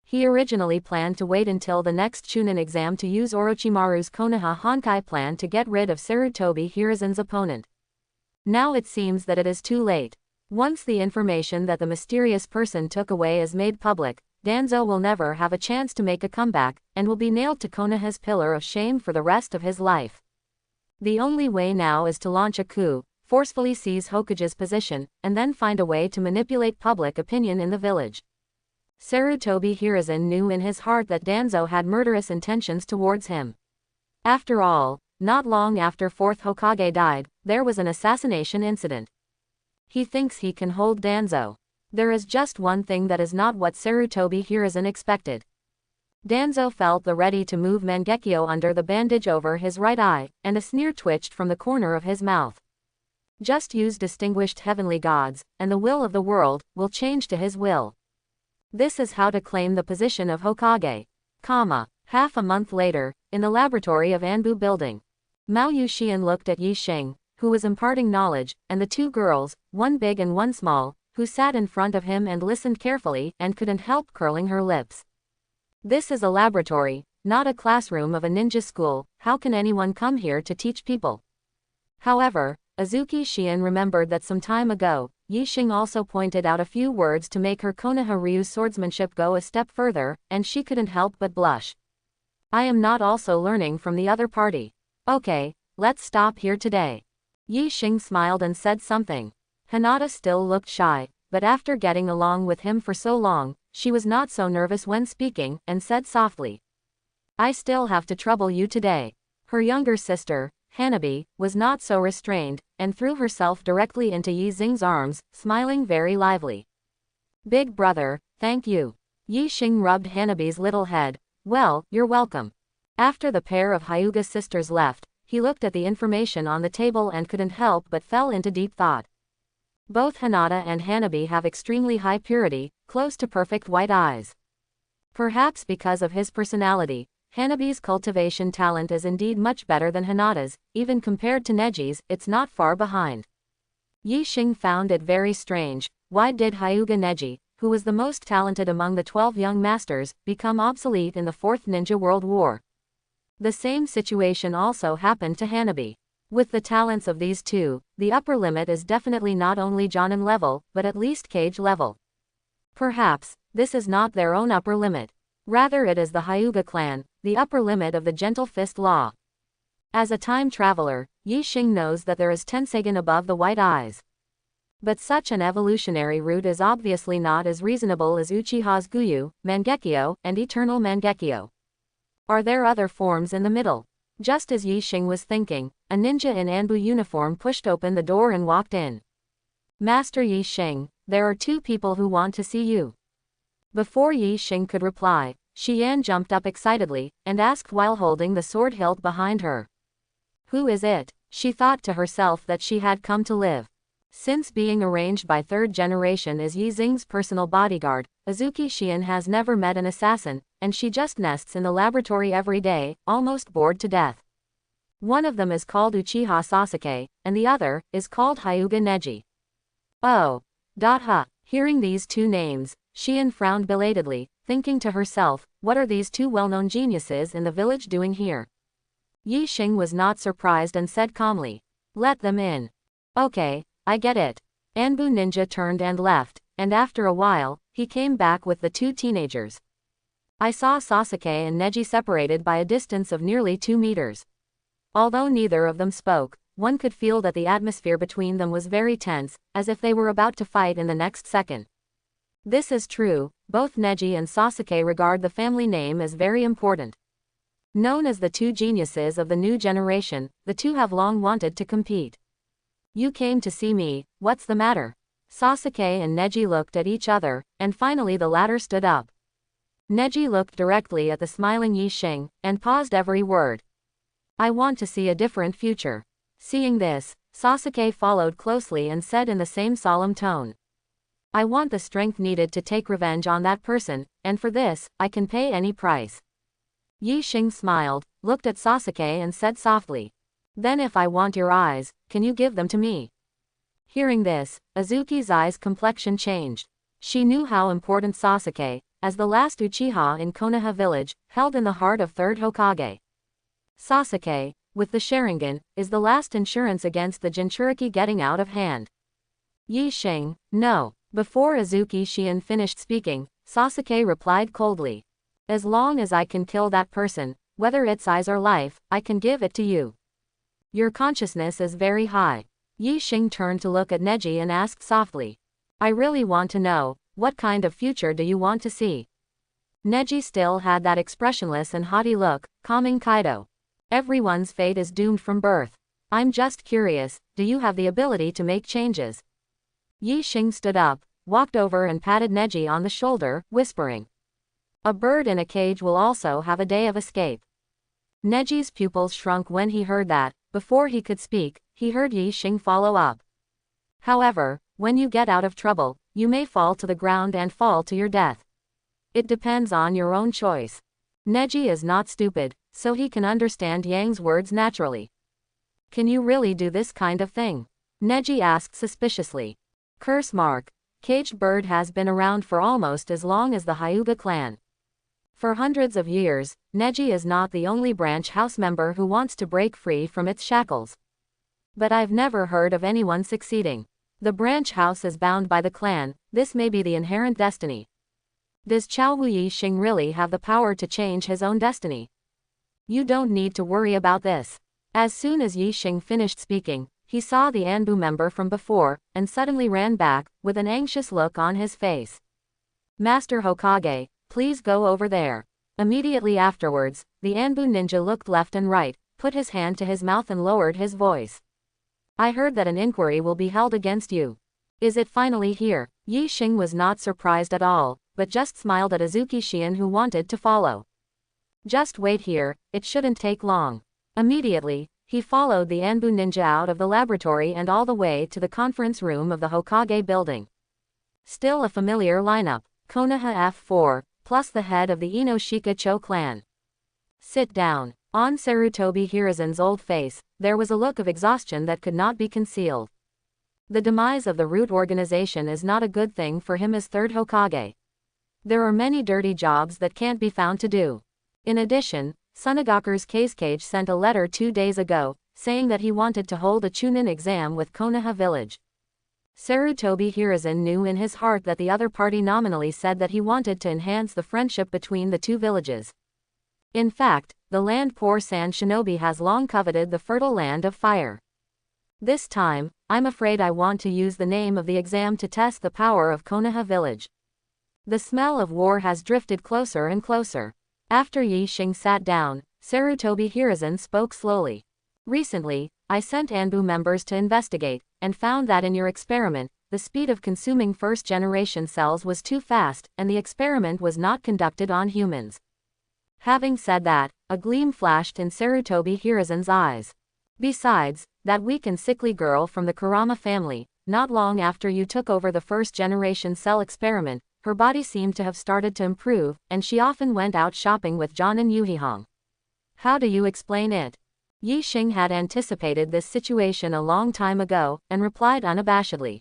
He originally planned to wait until the next Chunin exam to use Orochimaru's Konoha Honkai plan to get rid of Sarutobi Hiruzen's opponent. Now it seems that it is too late. Once the information that the mysterious person took away is made public, Danzo will never have a chance to make a comeback, and will be nailed to Konoha's pillar of shame for the rest of his life. The only way now is to launch a coup, forcefully seize Hokage's position, and then find a way to manipulate public opinion in the village. Sarutobi Hiruzen knew in his heart that Danzo had murderous intentions towards him. After all, not long after 4th Hokage died, there was an assassination incident. He thinks he can hold Danzo. There is just one thing that is not what Sarutobi Hiruzen expected. Danzo felt the ready-to-move Mangekyo under the bandage over his right eye, and a sneer twitched from the corner of his mouth. Just use distinguished heavenly gods, and the will of the world will change to his will. This is how to claim the position of Hokage. Half a month later, in the laboratory of Anbu building. Mao Yuxian looked at Yi Xing, who was imparting knowledge, and the two girls, one big and one small, who sat in front of him and listened carefully and couldn't help curling her lips. This is a laboratory, not a classroom of a ninja school. How can anyone come here to teach people? However, Azuki Shion remembered that some time ago, Yi Xing also pointed out a few words to make her Konoha Ryu's swordsmanship go a step further, and she couldn't help but blush. I am not also learning from the other party. Okay, let's stop here today. Yi Xing smiled and said something. Hinata still looked shy, but after getting along with him for so long, she was not so nervous when speaking, and said softly. I still have to trouble you today. Her younger sister, Hanabi, was not so restrained, and threw herself directly into Yi Xing's arms, smiling very lively. Big brother, thank you. Yi Xing rubbed Hanabi's little head. Well, you're welcome. After the pair of Hyuga sisters left, he looked at the information on the table and couldn't help but fell into deep thought. Both Hinata and Hanabi have extremely high purity, close to perfect white eyes. Perhaps because of his personality, Hanabi's cultivation talent is indeed much better than Hinata's, even compared to Neji's, it's not far behind. Yi Xing found it very strange. Why did Hyuga Neji, who was the most talented among the 12 young masters, become obsolete in the Fourth Ninja World War? The same situation also happened to Hanabi. With the talents of these two, the upper limit is definitely not only Jonin level, but at least Cage level. Perhaps, this is not their own upper limit. Rather it is the Hyuga clan, the upper limit of the Gentle Fist Law. As a time traveler, Yi Xing knows that there is Tensegan above the white eyes. But such an evolutionary route is obviously not as reasonable as Uchiha's Guyu, Mangekyo, and Eternal Mangekyo. Are there other forms in the middle? Just as Yi Xing was thinking, a ninja in Anbu uniform pushed open the door and walked in. Master Yi Xing, there are two people who want to see you. Before Yi Xing could reply, Xian jumped up excitedly, and asked while holding the sword hilt behind her. Who is it? She thought to herself that she had come to live. Since being arranged by third generation as Yi Xing's personal bodyguard, Azuki Xian has never met an assassin, and she just nests in the laboratory every day, almost bored to death. One of them is called Uchiha Sasuke, and the other is called Hyuga Neji. Oh. Hearing these two names, Xian frowned belatedly, thinking to herself, what are these two well-known geniuses in the village doing here? Yi Xing was not surprised and said calmly, let them in. Okay, I get it. Anbu Ninja turned and left, and after a while, he came back with the two teenagers. I saw Sasuke and Neji separated by a distance of nearly 2 meters. Although neither of them spoke, one could feel that the atmosphere between them was very tense, as if they were about to fight in the next second. This is true, both Neji and Sasuke regard the family name as very important. Known as the two geniuses of the new generation, the two have long wanted to compete. You came to see me, what's the matter? Sasuke and Neji looked at each other, and finally the latter stood up. Neji looked directly at the smiling Yi Xing, and paused every word. I want to see a different future. Seeing this, Sasuke followed closely and said in the same solemn tone. I want the strength needed to take revenge on that person, and for this, I can pay any price. Yi Xing smiled, looked at Sasuke and said softly. Then if I want your eyes, can you give them to me? Hearing this, Azuki's eyes' complexion changed. She knew how important Sasuke, as the last Uchiha in Konoha village, held in the heart of third Hokage. Sasuke, with the Sharingan, is the last insurance against the Jinchuriki getting out of hand. Yi Xing, no. Before Azuki Xian finished speaking, Sasuke replied coldly. As long as I can kill that person, whether it's eyes or life, I can give it to you. Your consciousness is very high. Yi Xing turned to look at Neji and asked softly. I really want to know, what kind of future do you want to see? Neji still had that expressionless and haughty look, calming Kaido. Everyone's fate is doomed from birth. I'm just curious, do you have the ability to make changes? Yi Xing stood up, walked over and patted Neji on the shoulder, whispering. A bird in a cage will also have a day of escape. Neji's pupils shrunk when he heard that. Before he could speak, he heard Yi Xing follow up. However, when you get out of trouble, you may fall to the ground and fall to your death. It depends on your own choice. Neji is not stupid, so he can understand Yang's words naturally. Can you really do this kind of thing? Neji asked suspiciously. Curse mark. Caged bird has been around for almost as long as the Hyuga clan. For hundreds of years, Neji is not the only branch house member who wants to break free from its shackles. But I've never heard of anyone succeeding. The branch house is bound by the clan, this may be the inherent destiny. Does Chaohu Yi Xing really have the power to change his own destiny? You don't need to worry about this. As soon as Yi Xing finished speaking, he saw the Anbu member from before, and suddenly ran back, with an anxious look on his face. Master Hokage, please go over there. Immediately afterwards, the Anbu ninja looked left and right, put his hand to his mouth and lowered his voice. I heard that an inquiry will be held against you. Is it finally here? Yi Xing was not surprised at all, but just smiled at Azuki Xian who wanted to follow. Just wait here, it shouldn't take long. Immediately, he followed the Anbu ninja out of the laboratory and all the way to the conference room of the Hokage building. Still a familiar lineup, Konoha F4, plus the head of the Inoshika Cho clan. Sit down. On Sarutobi Hiruzen's old face, there was a look of exhaustion that could not be concealed. The demise of the root organization is not a good thing for him as third Hokage. There are many dirty jobs that can't be found to do. In addition, Sunagaku's Kazekage sent a letter 2 days ago, saying that he wanted to hold a Chunin exam with Konoha village. Sarutobi Hiruzen knew in his heart that the other party nominally said that he wanted to enhance the friendship between the two villages. In fact, the land poor Sand Shinobi has long coveted the fertile land of fire. This time, I'm afraid I want to use the name of the exam to test the power of Konoha village. The smell of war has drifted closer and closer. After Yi Xing sat down, Sarutobi Hiruzen spoke slowly. Recently, I sent Anbu members to investigate, and found that in your experiment, the speed of consuming first-generation cells was too fast, and the experiment was not conducted on humans. Having said that, a gleam flashed in Sarutobi Hiruzen's eyes. Besides, that weak and sickly girl from the Kurama family, not long after you took over the first-generation cell experiment, her body seemed to have started to improve, and she often went out shopping with John and Yuhihong. How do you explain it? Yi Xing had anticipated this situation a long time ago, and replied unabashedly.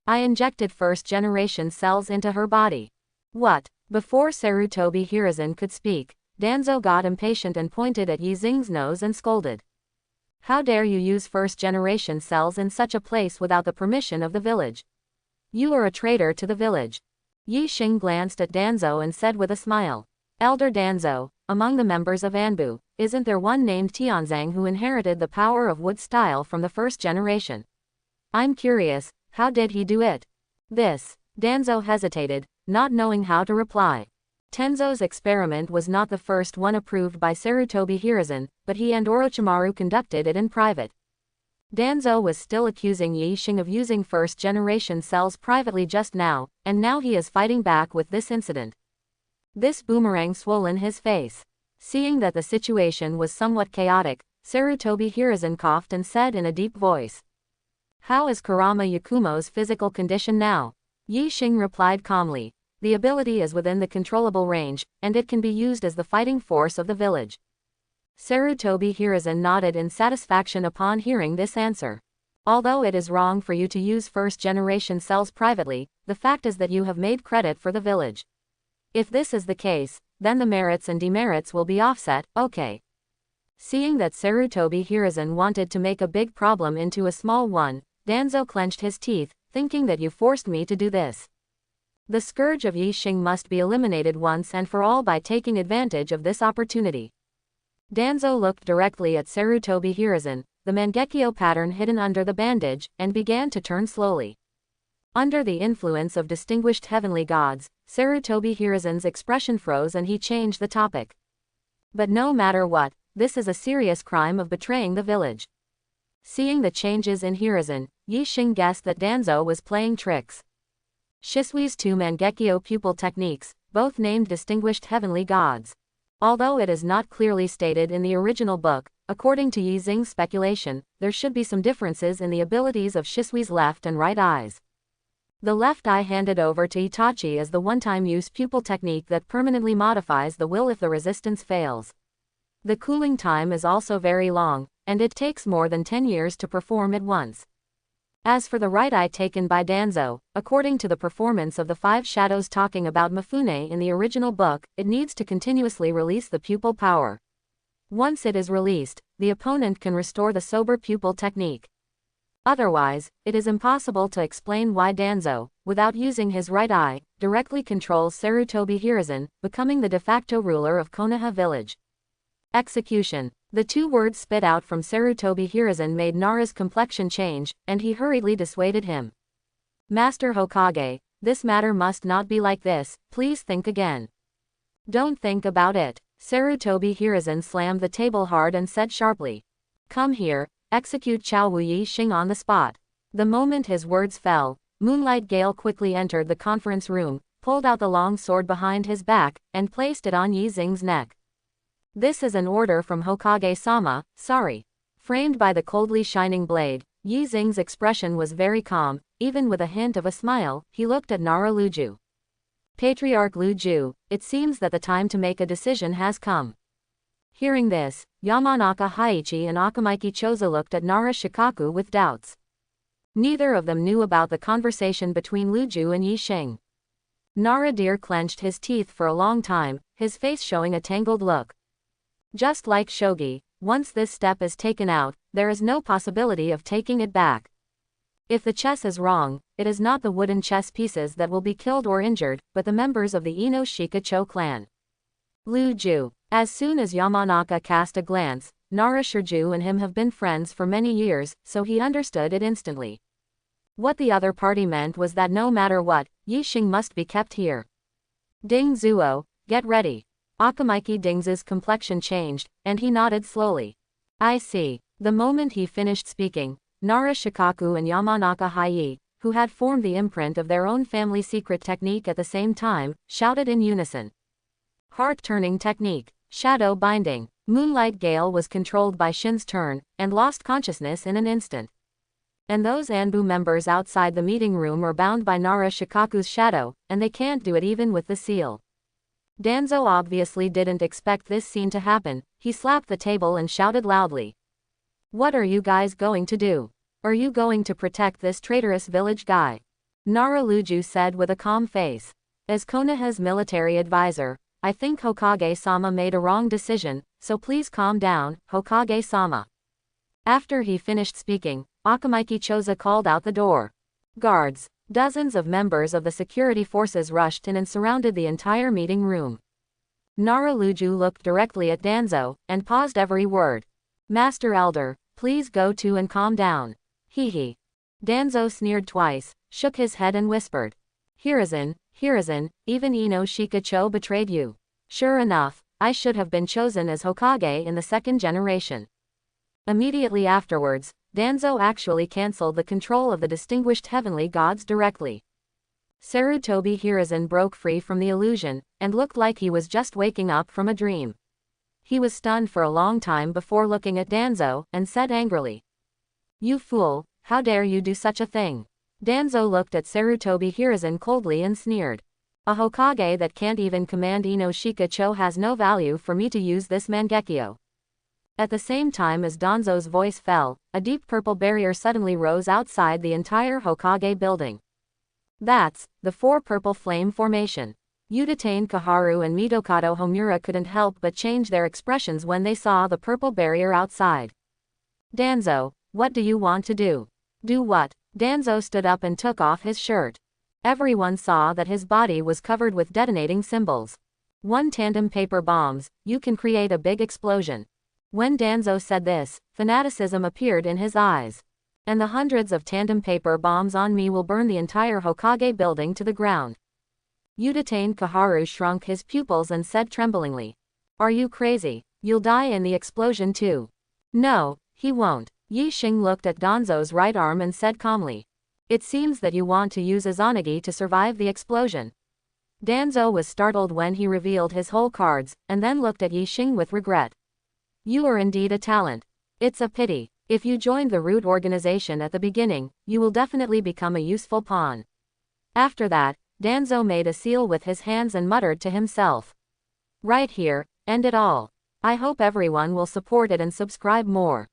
I injected first-generation cells into her body. What? Before Sarutobi Hiruzen could speak, Danzo got impatient and pointed at Yi Xing's nose and scolded. How dare you use first-generation cells in such a place without the permission of the village? You are a traitor to the village. Yi Xing glanced at Danzo and said with a smile. Elder Danzo, among the members of Anbu, isn't there one named Tianzang who inherited the power of wood style from the first generation? I'm curious, how did he do it? This. Danzo hesitated, not knowing how to reply. Tenzo's experiment was not the first one approved by Sarutobi Hiruzen, but he and Orochimaru conducted it in private. Danzo was still accusing Yi Xing of using first-generation cells privately just now, and now he is fighting back with this incident. This boomerang swollen his face. Seeing that the situation was somewhat chaotic, Sarutobi Hiruzen coughed and said in a deep voice. How is Kurama Yakumo's physical condition now? Yi Xing replied calmly. The ability is within the controllable range, and it can be used as the fighting force of the village. Sarutobi Hiruzen nodded in satisfaction upon hearing this answer. Although it is wrong for you to use first-generation cells privately, the fact is that you have made credit for the village. If this is the case, then the merits and demerits will be offset, okay. Seeing that Sarutobi Hiruzen wanted to make a big problem into a small one, Danzo clenched his teeth, thinking that you forced me to do this. The scourge of Yi Xing must be eliminated once and for all by taking advantage of this opportunity. Danzo looked directly at Sarutobi Hiruzen, the Mangekyo pattern hidden under the bandage, and began to turn slowly. Under the influence of distinguished heavenly gods, Sarutobi Hiruzen's expression froze and he changed the topic. But no matter what, this is a serious crime of betraying the village. Seeing the changes in Hiruzen, Yi Xing guessed that Danzo was playing tricks. Shisui's two Mangekyo pupil techniques, both named distinguished heavenly gods. Although it is not clearly stated in the original book, according to Yi Xing's speculation, there should be some differences in the abilities of Shisui's left and right eyes. The left eye handed over to Itachi is the one-time use pupil technique that permanently modifies the will if the resistance fails. The cooling time is also very long, and it takes more than 10 years to perform it once. As for the right eye taken by Danzo, according to the performance of the five shadows talking about Mifune in the original book, it needs to continuously release the pupil power. Once it is released, the opponent can restore the sober pupil technique. Otherwise, it is impossible to explain why Danzo, without using his right eye, directly controls Sarutobi Hiruzen, becoming the de facto ruler of Konoha village. Execution. The two words spit out from Sarutobi Hiruzen made Nara's complexion change, and he hurriedly dissuaded him. Master Hokage, this matter must not be like this, please think again. Don't think about it. Sarutobi Hiruzen slammed the table hard and said sharply. Come here, execute Chaowu Yi Xing on the spot. The moment his words fell, Moonlight Gale quickly entered the conference room, pulled out the long sword behind his back, and placed it on Yi Xing's neck. This is an order from Hokage-sama, sorry. Framed by the coldly shining blade, Yi Xing's expression was very calm, even with a hint of a smile, he looked at Nara Luju. Patriarch Luju, it seems that the time to make a decision has come. Hearing this, Yamanaka Haichi and Akamaiki Choza looked at Nara Shikaku with doubts. Neither of them knew about the conversation between Luju and Yi Xing. Nara Deer clenched his teeth for a long time, his face showing a tangled look. Just like shogi, once this step is taken out, there is no possibility of taking it back. If the chess is wrong, it is not the wooden chess pieces that will be killed or injured, but the members of the Ino Shikacho clan. Luju. As soon as Yamanaka cast a glance, Nara Shirju and him have been friends for many years, so he understood it instantly. What the other party meant was that no matter what, Yi Xing must be kept here. Ding Zuo, get ready. Akamaiki Ding's complexion changed, and he nodded slowly. I see. The moment he finished speaking, Nara Shikaku and Yamanaka Hai, who had formed the imprint of their own family secret technique at the same time, shouted in unison. Heart-turning technique. Shadow binding. Moonlight Gale was controlled by Shin's turn, and lost consciousness in an instant. And those Anbu members outside the meeting room are bound by Nara Shikaku's shadow, and they can't do it even with the seal. Danzo obviously didn't expect this scene to happen, he slapped the table and shouted loudly. What are you guys going to do? Are you going to protect this traitorous village guy? Naraluju said with a calm face. As Konoha's military advisor, I think Hokage-sama made a wrong decision, so please calm down, Hokage-sama. After he finished speaking, Akamaiki Choza called out the door. Guards. Dozens of members of the security forces rushed in and surrounded the entire meeting room. Naraluju looked directly at Danzo, and paused every word. Master Elder, please go to and calm down. Hee. Danzo sneered twice, shook his head and whispered. Hiruzen, even Ino Shikacho betrayed you. Sure enough, I should have been chosen as Hokage in the second generation. Immediately afterwards, Danzo actually cancelled the control of the distinguished heavenly gods directly. Sarutobi Hiruzen broke free from the illusion, and looked like he was just waking up from a dream. He was stunned for a long time before looking at Danzo, and said angrily. You fool, how dare you do such a thing? Danzo looked at Sarutobi Hiruzen coldly and sneered. A Hokage that can't even command Ino Shikacho has no value for me to use this Mangekyo. At the same time as Danzo's voice fell, a deep purple barrier suddenly rose outside the entire Hokage building. That's the four purple flame formation. Udatane Kaharu and Mitokado Homura couldn't help but change their expressions when they saw the purple barrier outside. Danzo, what do you want to do? Do what? Danzo stood up and took off his shirt. Everyone saw that his body was covered with detonating symbols. One tandem paper bombs, you can create a big explosion. When Danzo said this, fanaticism appeared in his eyes. And the hundreds of tandem paper bombs on me will burn the entire Hokage building to the ground. Udatane Kaharu shrunk his pupils and said tremblingly. Are you crazy? You'll die in the explosion too. No, he won't. Yi Xing looked at Danzo's right arm and said calmly. It seems that you want to use Izanagi to survive the explosion. Danzo was startled when he revealed his whole cards, and then looked at Yi Xing with regret. You are indeed a talent. It's a pity. If you joined the root organization at the beginning, you will definitely become a useful pawn. After that, Danzo made a seal with his hands and muttered to himself. Right here, end it all. I hope everyone will support it and subscribe more.